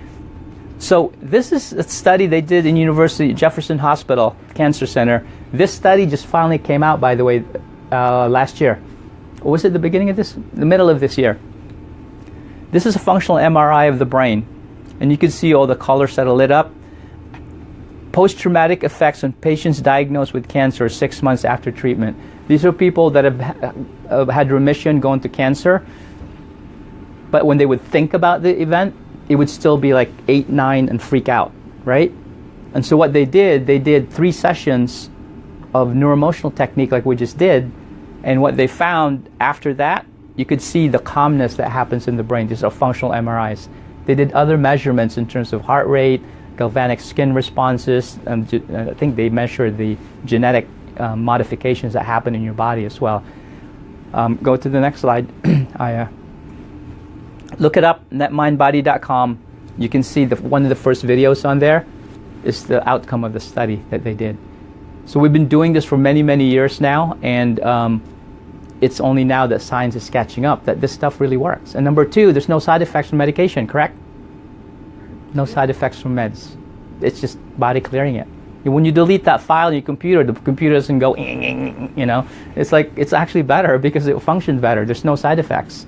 So this is a study they did in University Jefferson Hospital Cancer Center. This study just finally came out, by the way, last year. Or was it the beginning of this? The middle of this year. This is a functional MRI of the brain, and you can see all the colors that are lit up. Post-traumatic effects on patients diagnosed with cancer 6 months after treatment. These are people that have had remission going to cancer. But when they would think about the event, it would still be like 8, 9, and freak out, right? And so what they did 3 sessions of neuroemotional technique like we just did, and what they found after that, you could see the calmness that happens in the brain. These are functional MRIs. They did other measurements in terms of heart rate, galvanic skin responses, and I think they measured the genetic modifications that happen in your body as well. Go to the next slide. Look it up, netmindbody.com. You can see one of the first videos on there is the outcome of the study that they did. So we've been doing this for many, many years now, and it's only now that science is catching up that this stuff really works. And number 2, there's no side effects from medication, correct? No side effects from meds. It's just body clearing it. When you delete that file in your computer, the computer doesn't go, It's like, it's actually better because it functions better. There's no side effects.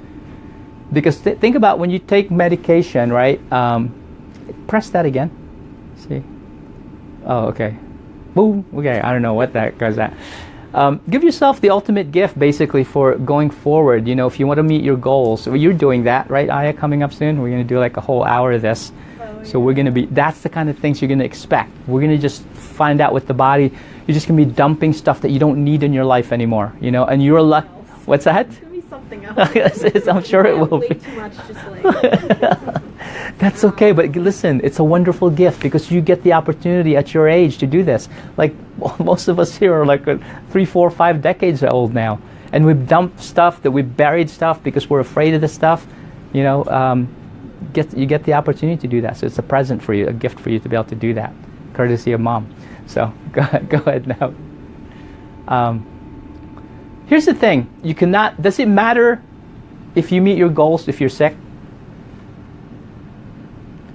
Because think about when you take medication, right? Press that again. See? Oh, okay. Boom. Okay, I don't know what that goes at. Give yourself the ultimate gift, basically, for going forward. If you want to meet your goals. So you're doing that, right, Aya, coming up soon? We're going to do like a whole hour of this. So we're going to be, that's the kind of things you're going to expect. We're going to just find out with the body. You're just going to be dumping stuff that you don't need in your life anymore, and you're lucky. What's that? It's gonna be something else. I'm sure it will way be. Too much, just like. That's okay, but listen, it's a wonderful gift because you get the opportunity at your age to do this. Like most of us here are like 3, 4, 5 decades old now, and we've dumped stuff, that we've buried stuff because we're afraid of this stuff. You get the opportunity to do that. So it's a present for you, a gift for you to be able to do that, courtesy of Mom. So go ahead now. Here's the thing: you cannot. Does it matter if you meet your goals if you're sick?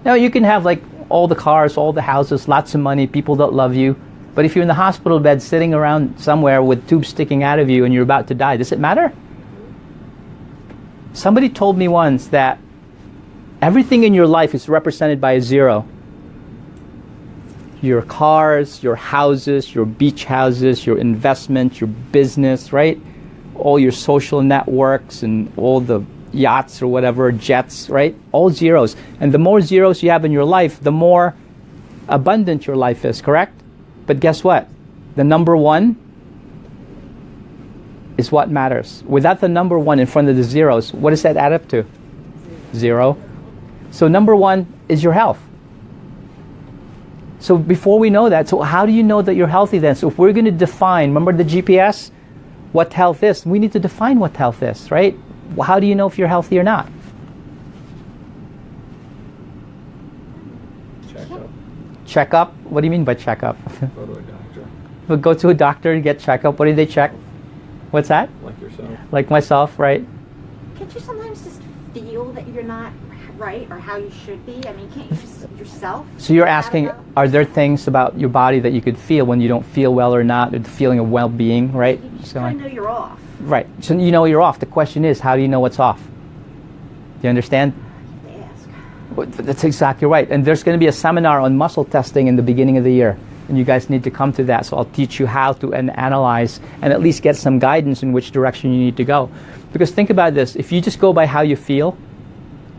No, you can have like all the cars, all the houses, lots of money, people that love you. But if you're in the hospital bed sitting around somewhere with tubes sticking out of you and you're about to die, does it matter? Somebody told me once that everything in your life is represented by a 0. Your cars, your houses, your beach houses, your investments, your business, right? All your social networks and all the yachts or whatever, jets, right? All zeros. And the more zeros you have in your life, the more abundant your life is, correct? But guess what? The number 1 is what matters. Without the number 1 in front of the zeros, what does that add up to? 0. So number 1 is your health. So before we know that, so how do you know that you're healthy then? So if we're going to define, remember the GPS, what health is, we need to define what health is, right? How do you know if you're healthy or not? Checkup. Checkup? What do you mean by checkup? Go to a doctor. But go to a doctor to get checkup. What do they check? What's that? Like yourself. Like myself, right? Can't you sometimes just feel that you're not right or how you should be? I mean, can't you just yourself? So you're feel that asking, about- are there things about your body that you could feel when you don't feel well or not? The feeling of well-being, right? You just So kind of know you're off. right. So you know you're off. The question is, how do you know what's off? Do you understand? They ask. Well, that's exactly right. And there's going to be a seminar on muscle testing in the beginning of the year. And you guys need to come to that. So I'll teach you how to analyze and at least get some guidance in which direction you need to go. Because think about this. If you just go by how you feel,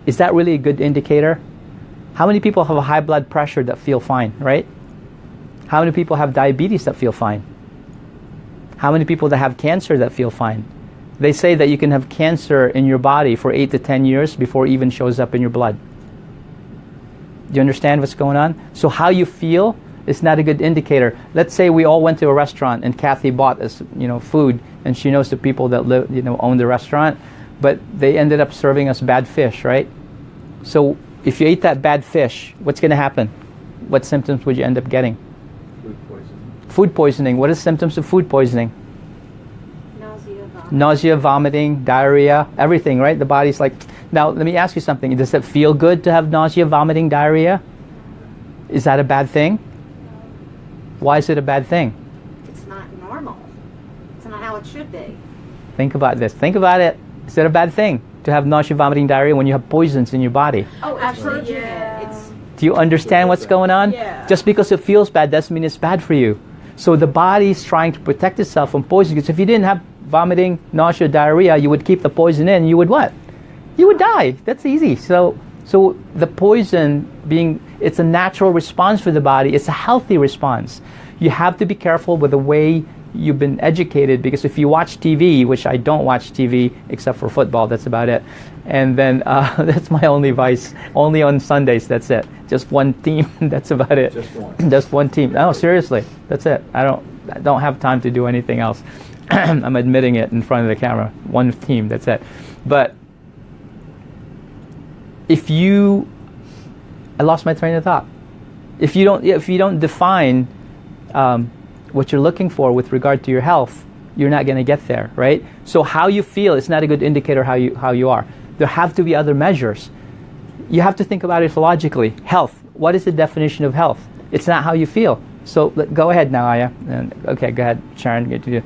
is that really a good indicator? How many people have a high blood pressure that feel fine, right? How many people have diabetes that feel fine? How many people that have cancer that feel fine? They say that you can have cancer in your body for 8 to 10 years before it even shows up in your blood. Do you understand what's going on? So how you feel is not a good indicator. Let's say we all went to a restaurant and Kathy bought us, food, and she knows the people that live, own the restaurant, but they ended up serving us bad fish, right? So if you ate that bad fish, what's going to happen? What symptoms would you end up getting? Food poisoning. Food poisoning. What are symptoms of food poisoning? Nausea, vomiting, diarrhea, everything, right? The body's like, now let me ask you something. Does it feel good to have nausea, vomiting, diarrhea? Is that a bad thing? Why is it a bad thing? It's not normal. It's not how it should be. Think about this. Think about it. Is it a bad thing to have nausea, vomiting, diarrhea when you have poisons in your body? Oh, actually, yeah. It's Do you understand what's going on? Yeah. Just because it feels bad doesn't mean it's bad for you. So the body's trying to protect itself from poison. Because if you didn't have vomiting, nausea, diarrhea, you would keep the poison in. You would what? You would die. That's easy. So the poison it's a natural response for the body. It's a healthy response. You have to be careful with the way you've been educated, because if you watch TV, which I don't watch TV except for football, that's about it. And then that's my only vice. Only on Sundays, that's it. Just one team, that's about it. Just one. Just one team. No, seriously, that's it. I don't have time to do anything else. I'm admitting it in front of the camera. One team, that's it. But I lost my train of thought. If you don't define what you're looking for with regard to your health, you're not going to get there, right? So how you feel is not a good indicator how you are. There have to be other measures. You have to think about it logically. Health. What is the definition of health? It's not how you feel. So go ahead now, Aya. Okay, go ahead, Sharon. Get to you.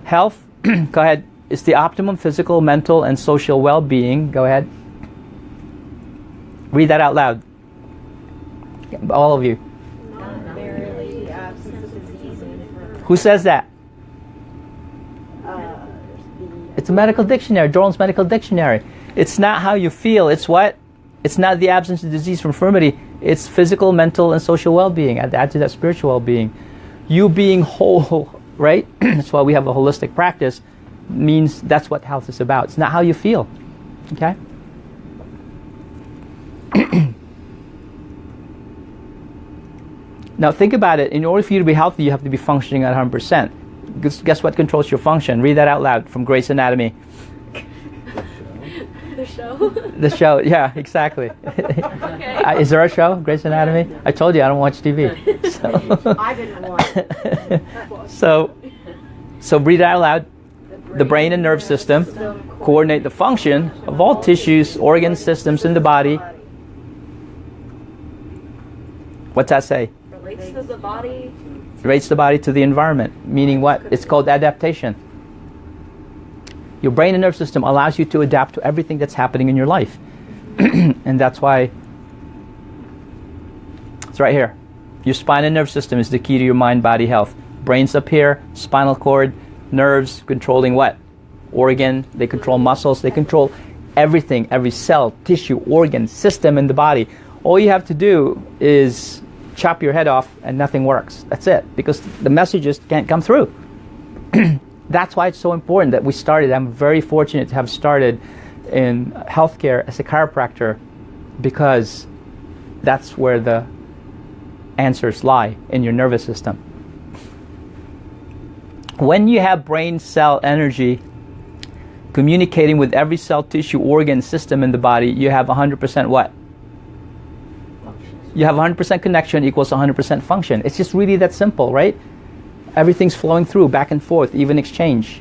Health. Go ahead. It's the optimum physical, mental, and social well-being. Go ahead. Read that out loud. All of you. Who says that? It's a medical dictionary, Durham's medical dictionary. It's not how you feel. It's what? It's not the absence of disease from infirmity. It's physical, mental, and social well-being. Add to that spiritual well-being. You being whole, right? That's why we have a holistic practice. Means that's what health is about. It's not how you feel. Okay? Now think about it. In order for you to be healthy, you have to be functioning at 100%. Guess what controls your function? Read that out loud from Grey's Anatomy. The show? The show, yeah, exactly. Okay. Is there a show, Grey's Anatomy? I told you I don't watch TV. So. I didn't want. So read it out loud. The brain and nerve system coordinate the function of all tissues, organs, systems in the body. What's that say? Relates to the body. Relates the body to the environment. Meaning what? It's called adaptation. Your brain and nerve system allows you to adapt to everything that's happening in your life. And that's why it's right here. Your spine and nerve system is the key to your mind, body, health. Brain's up here, spinal cord, nerves controlling what? Organ, they control muscles, they control everything, every cell, tissue, organ, system in the body. All you have to do is chop your head off and nothing works. That's it, because the messages can't come through. That's why it's so important that we started. I'm very fortunate to have started in healthcare as a chiropractor, because that's where the answers lie, in your nervous system. When you have brain cell energy communicating with every cell, tissue, organ, system in the body, you have 100% what? You have 100% connection equals 100% function. It's just really that simple, right? Everything's flowing through, back and forth, even exchange.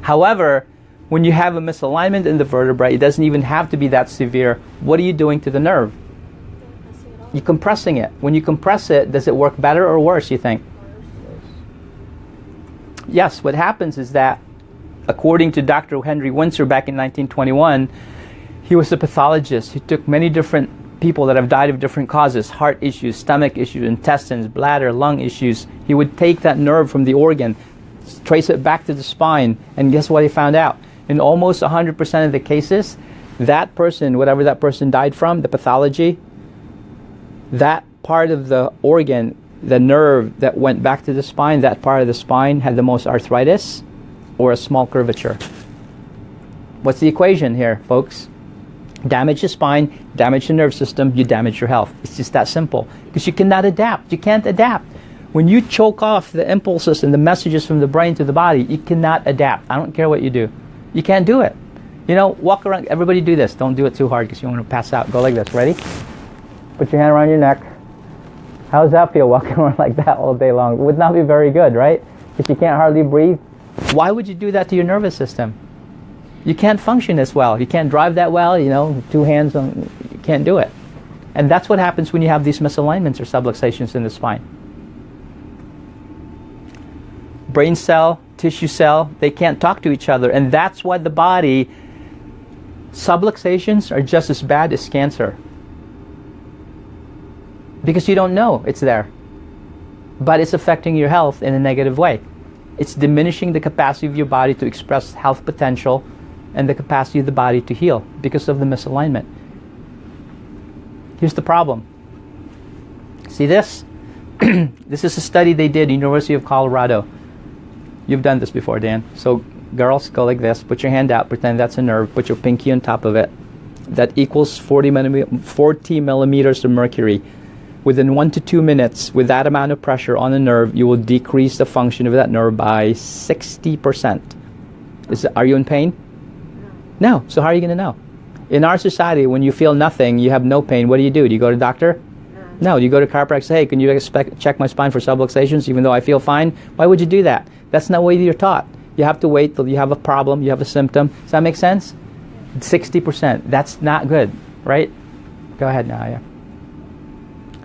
However, when you have a misalignment in the vertebrae, it doesn't even have to be that severe. What are you doing to the nerve? You're compressing it. When you compress it, does it work better or worse, you think? Yes, what happens is that, according to Dr. Henry Windsor back in 1921, he was a pathologist. He took many different people that have died of different causes, heart issues, stomach issues, intestines, bladder, lung issues. He would take that nerve from the organ, trace it back to the spine, and guess what he found out? In almost 100% of the cases, that person, whatever that person died from, the pathology, that part of the organ, the nerve that went back to the spine, that part of the spine had the most arthritis or a small curvature. What's the equation here, folks? Damage the spine, damage the nerve system, you damage your health. It's just that simple. Because you cannot adapt. You can't adapt. When you choke off the impulses and the messages from the brain to the body, you cannot adapt. I don't care what you do. You can't do it. You know, walk around. Everybody do this. Don't do it too hard because you want to pass out. Go like this. Ready? Put your hand around your neck. How does that feel, walking around like that all day long? It would not be very good, right? If you can't hardly breathe. Why would you do that to your nervous system? You can't function as well. You can't drive that well, you know, two hands, you can't do it. And that's what happens when you have these misalignments or subluxations in the spine. Brain cell, tissue cell, they can't talk to each other. And that's why the body, subluxations are just as bad as cancer. Because you don't know it's there. But it's affecting your health in a negative way. It's diminishing the capacity of your body to express health potential and the capacity of the body to heal because of the misalignment. Here's the problem. See this? This is a study they did at University of Colorado. You've done this before, Dan. So girls, go like this. Put your hand out. Pretend that's a nerve. Put your pinky on top of it. That equals 40 millimeters of mercury. Within 1 to 2 minutes, with that amount of pressure on the nerve, you will decrease the function of that nerve by 60%. Are you in pain? No. So how are you going to know? In our society, when you feel nothing, you have no pain, what do? Do you go to the doctor? No. You go to chiropractor and say, hey, can you check my spine for subluxations even though I feel fine? Why would you do that? That's not the way you're taught. You have to wait till you have a problem, you have a symptom. Does that make sense? 60%. That's not good, right? Go ahead now, yeah.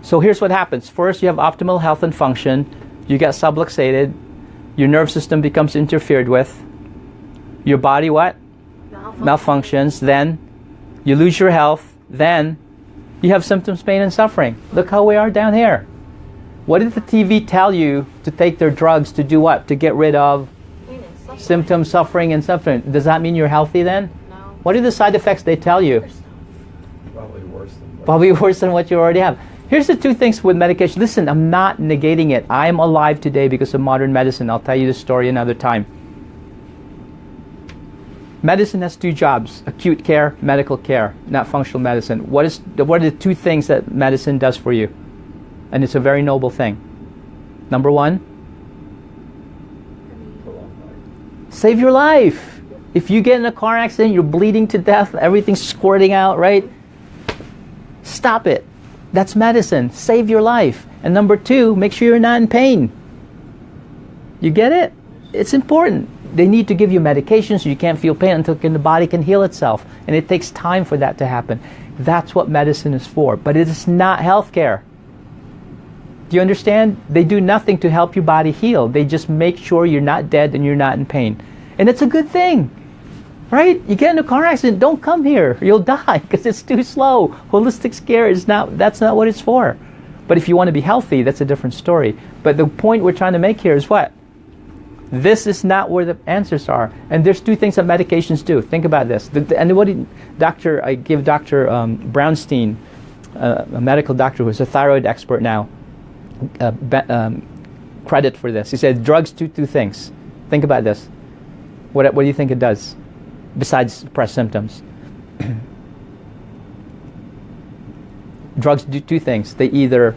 So here's what happens. First, you have optimal health and function. You get subluxated. Your nerve system becomes interfered with. Your body what? Malfunctions. Then you lose your health. Then you have symptoms, pain, and suffering. Look how we are down here. What did the TV tell you to take their drugs to do what? To get rid of symptoms, suffering, and suffering. Does that mean you're healthy then? No. What are the side effects they tell you? Probably worse than what you already have. Here's the two things with medication. Listen, I'm not negating it. I'm alive today because of modern medicine. I'll tell you the story another time. Medicine has two jobs: acute care, medical care, not functional medicine. What are the two things that medicine does for you? And it's a very noble thing. Number one, save your life. If you get in a car accident, you're bleeding to death, everything's squirting out, right? Stop it. That's medicine. Save your life. And number two, make sure you're not in pain. You get it? It's important. They need to give you medication so you can't feel pain until the body can heal itself. And it takes time for that to happen. That's what medicine is for. But it is not healthcare. Do you understand? They do nothing to help your body heal. They just make sure you're not dead and you're not in pain. And it's a good thing. Right? You get in a car accident, don't come here. You'll die because it's too slow. Holistic care that's not what it's for. But if you want to be healthy, that's a different story. But the point we're trying to make here is what? This is not where the answers are. And there's two things that medications do. Think about this. I give Dr. Brownstein, a medical doctor who's a thyroid expert now, credit for this. He said drugs do two things. Think about this. What do you think it does? Besides suppress symptoms. Drugs do two things. They either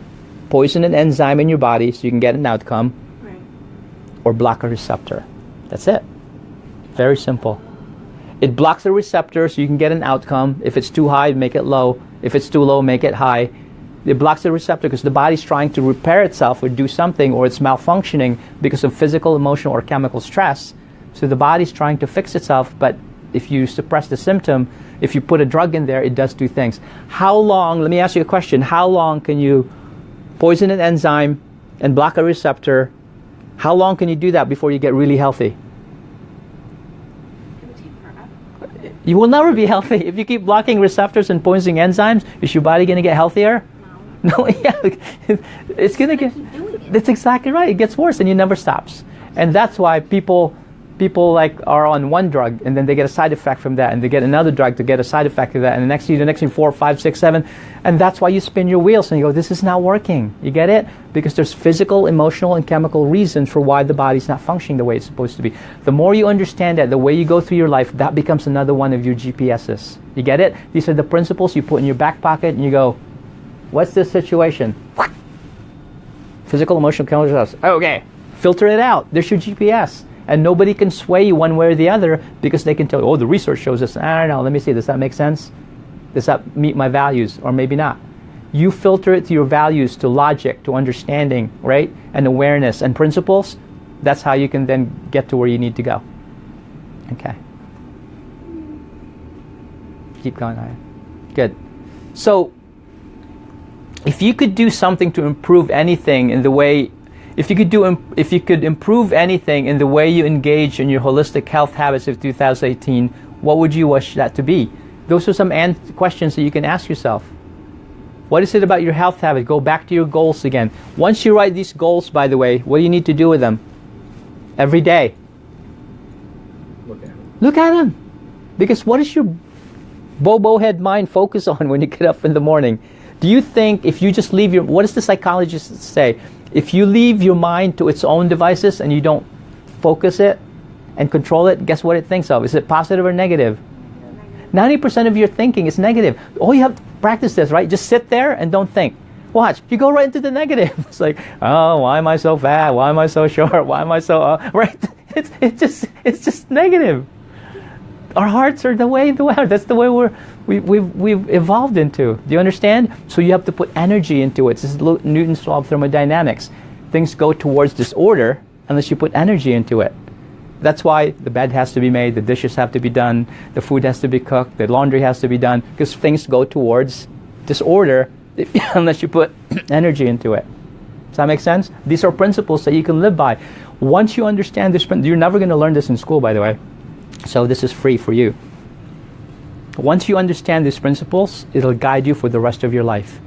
poison an enzyme in your body so you can get an outcome, right, or block a receptor. That's it. Very simple. It blocks the receptor so you can get an outcome. If it's too high, make it low. If it's too low, make it high. It blocks the receptor because the body's trying to repair itself or do something, or it's malfunctioning because of physical, emotional, or chemical stress. So the body's trying to fix itself, but if you suppress the symptom, if you put a drug in there, it does two things. How long, let me ask you a question, how long can you poison an enzyme and block a receptor? How long can you do that before you get really healthy? It would take forever. You will never be healthy. If you keep blocking receptors and poisoning enzymes, is your body going to get healthier? No, yeah. It's going to get, that's exactly right. It gets worse and it never stops. And that's why people are on one drug and then they get a side effect from that, and they get another drug to get a side effect of that, and the next thing 4, 5, 6, 7, and that's why you spin your wheels and you go, this is not working. You get it? Because there's physical, emotional, and chemical reasons for why the body's not functioning the way it's supposed to be. The more you understand that, the way you go through your life, that becomes another one of your GPSs. You get it? These are the principles you put in your back pocket and you go, what's this situation? Physical, emotional, chemical. Okay, filter it out. There's your GPS. And nobody can sway you one way or the other because they can tell you, oh, the research shows this. I don't know, let me see, does that make sense? Does that meet my values? Or maybe not. You filter it to your values, to logic, to understanding, right? And awareness and principles. That's how you can then get to where you need to go. Okay. Keep going on. Good. So, if you could do something to improve anything in the way, if you could improve anything in the way you engage in your holistic health habits of 2018, what would you wish that to be? Those are some questions that you can ask yourself. What is it about your health habit? Go back to your goals again. Once you write these goals, by the way, what do you need to do with them? Every day. Look at them. Look at them. Because what does your bobo head mind focus on when you get up in the morning? Do you think if you just leave what does the psychologist say? If you leave your mind to its own devices and you don't focus it and control it, guess what it thinks of? Is it positive or negative? 90% of your thinking is negative. All you have to practice this, right? Just sit there and don't think. Watch, you go right into the negative. It's like, oh, why am I so fat? Why am I so short? Why am I so right? It's just negative. Our hearts are the way they are. That's the way we've evolved into. Do you understand? So you have to put energy into it. This is Newton's law of thermodynamics. Things go towards disorder unless you put energy into it. That's why the bed has to be made, the dishes have to be done, the food has to be cooked, the laundry has to be done, because things go towards disorder unless you put energy into it. Does that make sense? These are principles that you can live by. Once you understand this, you're never going to learn this in school, by the way. So this is free for you. Once you understand these principles, it'll guide you for the rest of your life.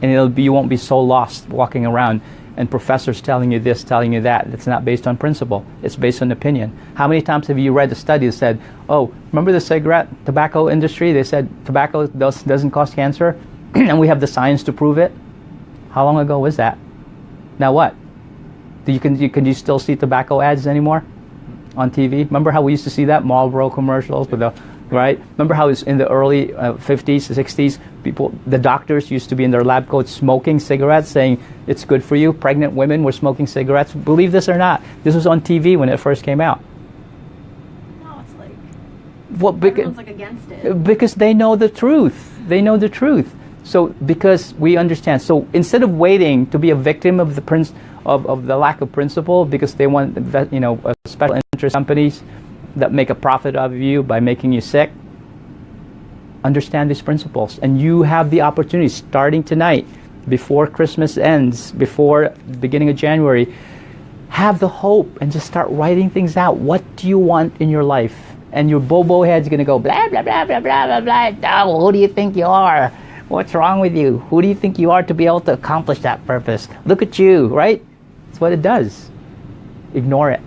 And you won't be so lost walking around and professors telling you this, telling you that. It's not based on principle. It's based on opinion. How many times have you read a study that said, oh, remember the tobacco industry? They said tobacco doesn't cause cancer, and we have the science to prove it. How long ago was that? Now what? Can you still see tobacco ads anymore on TV? Remember how we used to see that Marlboro commercials with the right? Remember how it's in the early 50s, 60s, the doctors used to be in their lab coats smoking cigarettes, saying it's good for you. Pregnant women were smoking cigarettes. Believe this or not, this was on TV when it first came out. No, it's like Everyone's like against it. Because they know the truth. They know the truth. So because we understand. So instead of waiting to be a victim of the lack of principle, because they want special interest companies that make a profit out of you by making you sick, understand these principles. And you have the opportunity, starting tonight, before Christmas ends, before the beginning of January, have the hope and just start writing things out. What do you want in your life? And your bobo head's going to go, blah, blah, blah, blah, blah, blah, blah. Oh, who do you think you are? What's wrong with you? Who do you think you are to be able to accomplish that purpose? Look at you, right? That's what it does. Ignore it.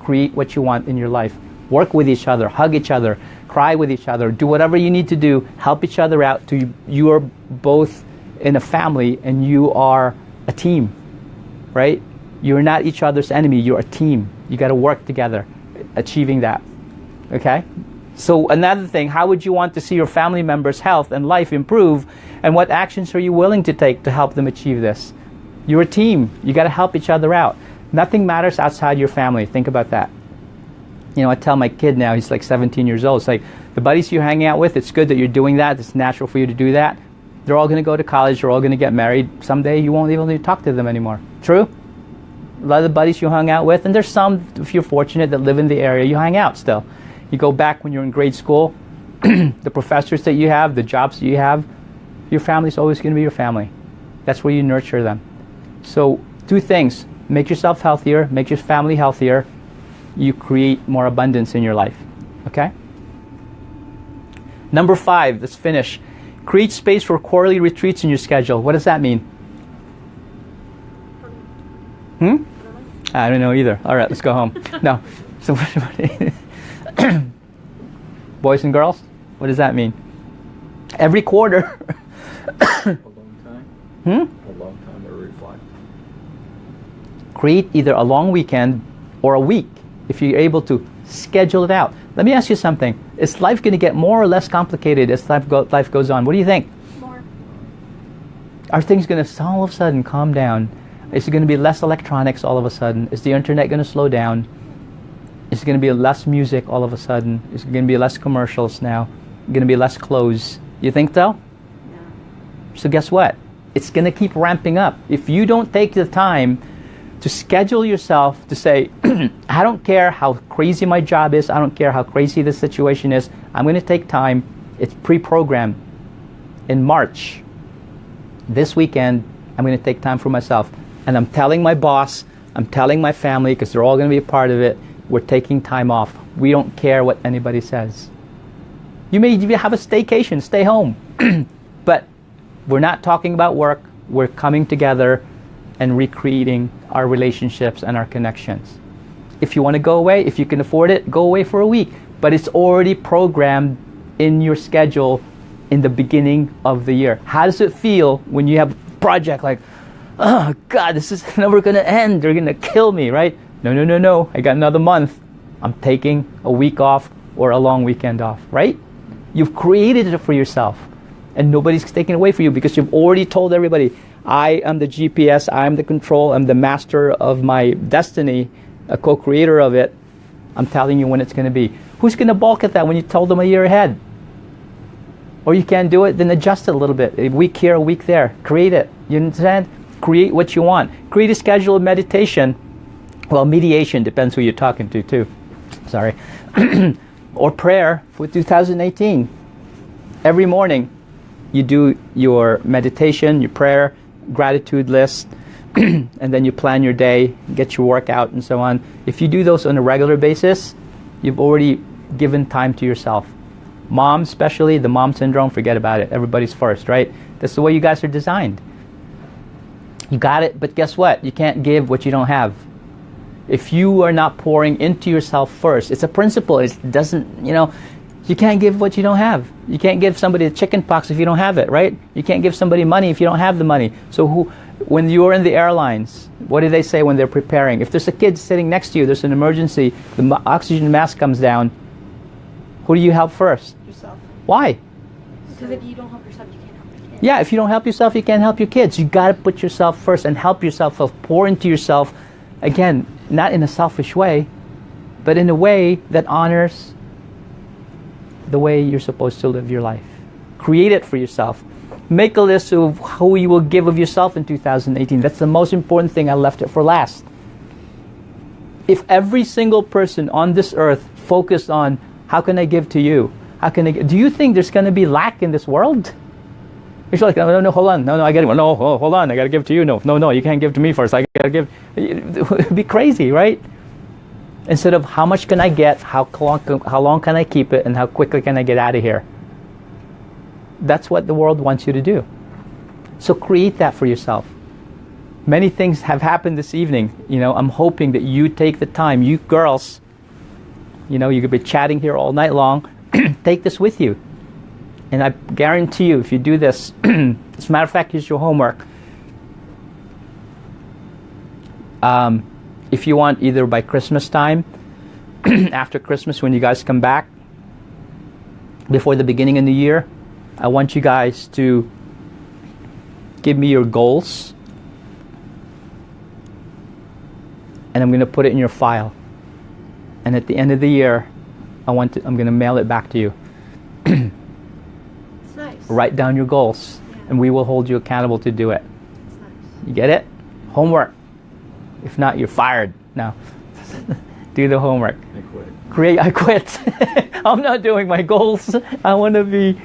Create what you want in your life. Work with each other, hug each other, cry with each other, do whatever you need to do, help each other out. You are both in a family and you are a team, right? You're not each other's enemy, you're a team. You got to work together, achieving that, okay? So another thing, how would you want to see your family members' health and life improve, and what actions are you willing to take to help them achieve this? You're a team, you got to help each other out. Nothing matters outside your family, think about that. You know, I tell my kid now, he's like 17 years old, it's like, the buddies you're hanging out with, it's good that you're doing that, it's natural for you to do that. They're all going to go to college, they're all going to get married. Someday you won't even need to talk to them anymore. True? A lot of the buddies you hung out with, and there's some, if you're fortunate, that live in the area, you hang out still. You go back when you're in grade school, the professors that you have, the jobs that you have, your family's always going to be your family. That's where you nurture them. So, two things. Make yourself healthier, make your family healthier. You create more abundance in your life. Okay? Number 5, let's finish. Create space for quarterly retreats in your schedule. What does that mean? I don't know either. All right, let's go home. No. So, boys and girls, what does that mean? Every quarter. A long time. A long time to reflect. Create either a long weekend or a week, if you're able to schedule it out. Let me ask you something. Is life going to get more or less complicated as life goes on? What do you think? More. Are things going to all of a sudden calm down? Is it going to be less electronics all of a sudden? Is the internet going to slow down? Is it going to be less music all of a sudden? Is it going to be less commercials now? Going to be less clothes? You think so? Yeah. So guess what? It's going to keep ramping up. If you don't take the time to schedule yourself to say, I don't care how crazy my job is, I don't care how crazy the situation is, I'm going to take time. It's pre-programmed. In March, this weekend, I'm going to take time for myself. And I'm telling my boss, I'm telling my family, because they're all going to be a part of it, we're taking time off. We don't care what anybody says. You may even have a staycation, stay home. But we're not talking about work. We're coming together and recreating our relationships and our connections. If you want to go away, if you can afford it, go away for a week. but it's already programmed in your schedule in the beginning of the year. How does it feel when you have a project like, oh God, this is never going to end. They're going to kill me, right? No. I got another month. I'm taking a week off or a long weekend off, right? You've created it for yourself, and nobody's taking it away from you because you've already told everybody, I am the GPS, I am the control, I'm the master of my destiny, a co-creator of it. I'm telling you when it's going to be. Who's going to balk at that when you told them a year ahead? Or you can't do it, then adjust it a little bit. A week here, a week there. Create it. You understand? Create what you want. Create a schedule of meditation. Well, mediation depends who you're talking to, too. Sorry. Or prayer for 2018. Every morning, you do your meditation, your prayer, gratitude list, and then you plan your day, get your workout, and so on. If you do those on a regular basis, you've already given time to yourself. Mom, especially, the mom syndrome, forget about it. Everybody's first, right? That's the way you guys are designed. You got it, but guess what? You can't give what you don't have. If you are not pouring into yourself first, it's a principle. It doesn't, you can't give what you don't have. You can't give somebody a chicken pox if you don't have it, right? You can't give somebody money if you don't have the money. So when you're in the airlines, what do they say when they're preparing? If there's a kid sitting next to you, there's an emergency, the oxygen mask comes down, who do you help first? Yourself. Why? Because if you don't help yourself, you can't help your kids. Yeah, if you don't help yourself, you can't help your kids. You got to put yourself first and help yourself, pour into yourself. Again, not in a selfish way, but in a way that honors the way you're supposed to live your life. Create it for yourself. Make a list of who you will give of yourself in 2018. That's the most important thing. I left it for last. If every single person on this earth focused on how can I give to you? Do you think there's going to be lack in this world? You're like, no, hold on. No, I got it. No, hold on. I got to give to you. No, you can't give to me first. I got to give. It would be crazy, right? Instead of how much can I get, how long can I keep it, and how quickly can I get out of here? That's what the world wants you to do. So create that for yourself. Many things have happened this evening. I'm hoping that you take the time, you girls, you could be chatting here all night long. Take this with you. And I guarantee you, if you do this, as a matter of fact, here's your homework. If you want, either by Christmas time, after Christmas when you guys come back, before the beginning of the year, I want you guys to give me your goals. And I'm going to put it in your file. And at the end of the year, I'm going to mail it back to you. It's nice. Write down your goals, and we will hold you accountable to do it. It's nice. You get it? Homework. If not, you're fired. No. Do the homework. I quit. I'm not doing my goals. I want to be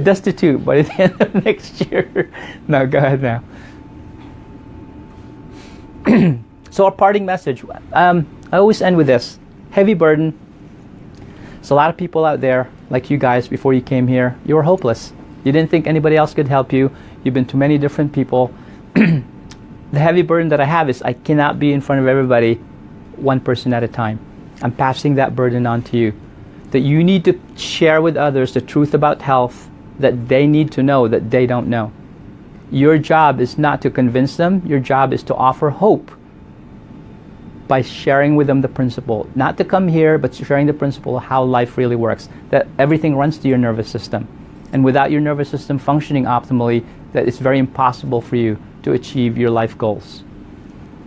destitute by the end of next year. No, go ahead now. So our parting message. I always end with this. Heavy burden. There's a lot of people out there, like you guys, before you came here. You were hopeless. You didn't think anybody else could help you. You've been to many different people. The heavy burden that I have is I cannot be in front of everybody, one person at a time. I'm passing that burden on to you. That you need to share with others the truth about health that they need to know that they don't know. Your job is not to convince them. Your job is to offer hope by sharing with them the principle. Not to come here, but sharing the principle of how life really works. That everything runs to your nervous system. And without your nervous system functioning optimally, that it's very impossible for you to achieve your life goals.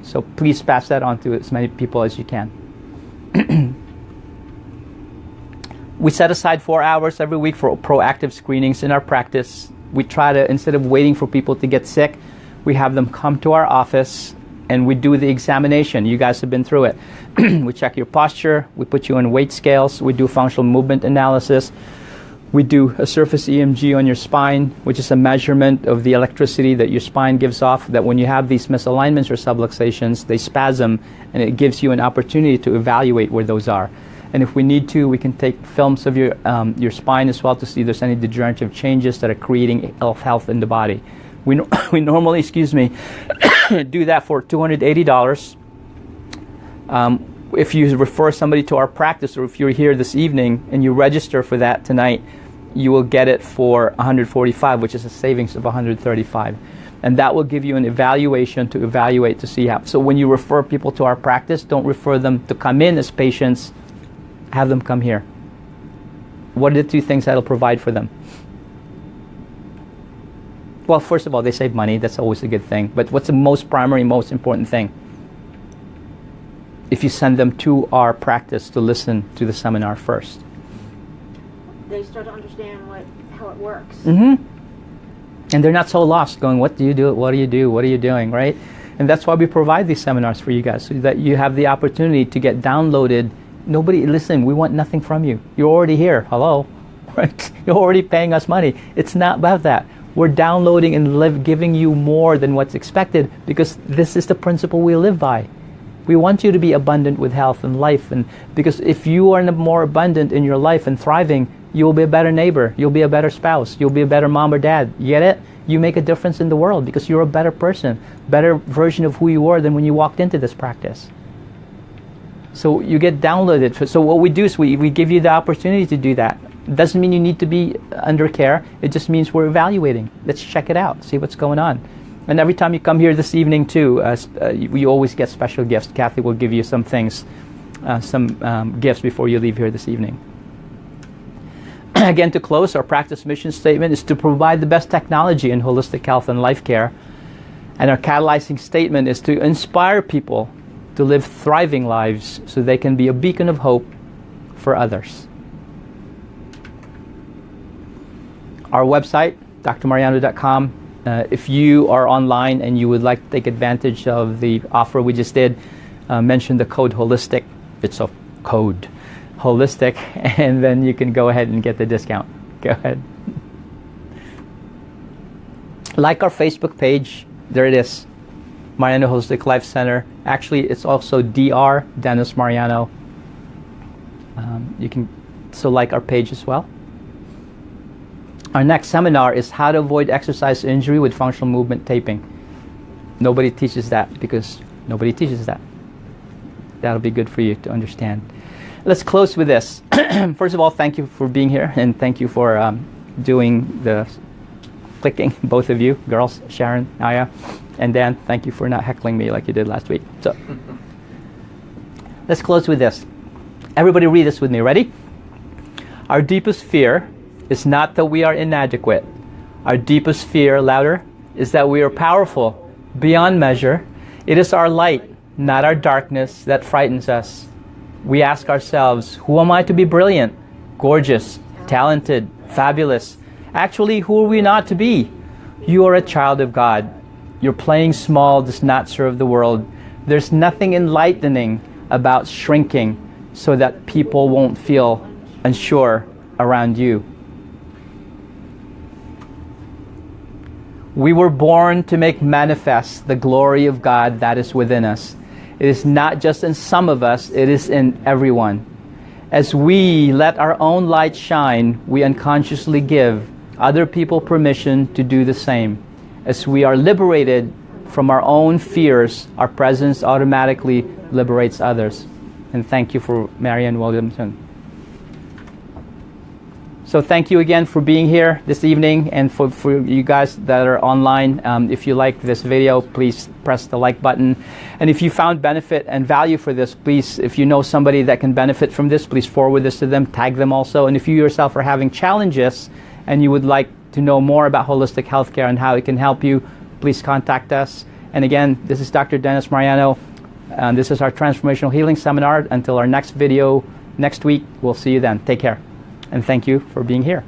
So please pass that on to as many people as you can. We set aside 4 hours every week for proactive screenings in our practice. We try to, instead of waiting for people to get sick, we have them come to our office and we do the examination. You guys have been through it. We check your posture, we put you on weight scales, we do functional movement analysis, we do a surface EMG on your spine, which is a measurement of the electricity that your spine gives off, that when you have these misalignments or subluxations, they spasm, and it gives you an opportunity to evaluate where those are. And if we need to, we can take films of your spine as well to see if there's any degenerative changes that are creating ill health in the body. We normally, do that for $280. If you refer somebody to our practice, or if you're here this evening and you register for that tonight, you will get it for $145, which is a savings of $135. And that will give you an evaluation to evaluate to see how. So when you refer people to our practice, don't refer them to come in as patients, have them come here. What are the two things that'll provide for them? Well, first of all, they save money. That's always a good thing. But what's the most primary, most important thing? If you send them to our practice to listen to the seminar first. They start to understand how it works. Mm-hmm. And they're not so lost going, what do you do? What do you do? What are you doing? Right? And that's why we provide these seminars for you guys, so that you have the opportunity to get downloaded. Listen, we want nothing from you. You're already here. Hello? Right? You're already paying us money. It's not about that. We're downloading and giving you more than what's expected, because this is the principle we live by. We want you to be abundant with health and life, and because if you are more abundant in your life and thriving, you'll be a better neighbor, you'll be a better spouse, you'll be a better mom or dad. You get it? You make a difference in the world because you're a better person, better version of who you were than when you walked into this practice. So you get downloaded. So what we do is we give you the opportunity to do that. It doesn't mean you need to be under care. It just means we're evaluating. Let's check it out, see what's going on. And every time you come here this evening too, we always get special gifts. Kathy will give you some things, some gifts before you leave here this evening. Again, to close, our practice mission statement is to provide the best technology in holistic health and life care. And our catalyzing statement is to inspire people to live thriving lives so they can be a beacon of hope for others. Our website, drmariano.com. If you are online and you would like to take advantage of the offer we just did, mention the code HOLISTIC. It's a code, HOLISTIC, and then you can go ahead and get the discount. Go ahead. Like our Facebook page. There it is, Mariano Holistic Life Center. Actually, it's also Dr. Dennis Mariano. You can like our page as well. Our next seminar is how to avoid exercise injury with functional movement taping. Nobody teaches that because nobody teaches that. That'll be good for you to understand. Let's close with this. First of all, thank you for being here, and thank you for doing the clicking, both of you, girls, Sharon, Aya, and Dan. Thank you for not heckling me like you did last week. So, let's close with this. Everybody read this with me. Ready? Our deepest fear is not that we are inadequate. Our deepest fear, louder, is that we are powerful beyond measure. It is our light, not our darkness, that frightens us. We ask ourselves, who am I to be brilliant, gorgeous, talented, fabulous? Actually, who are we not to be? You are a child of God. Your playing small does not serve the world. There's nothing enlightening about shrinking so that people won't feel unsure around you. We were born to make manifest the glory of God that is within us. It is not just in some of us, it is in everyone. As we let our own light shine, we unconsciously give other people permission to do the same. As we are liberated from our own fears, our presence automatically liberates others. And thank you for Marianne Williamson. So thank you again for being here this evening, and for you guys that are online. If you like this video, please press the like button. And if you found benefit and value for this, please, if you know somebody that can benefit from this, please forward this to them, tag them also. And if you yourself are having challenges and you would like to know more about holistic healthcare and how it can help you, please contact us. And again, this is Dr. Dennis Mariano. This is our Transformational Healing Seminar. Until our next video next week, we'll see you then. Take care. And thank you for being here.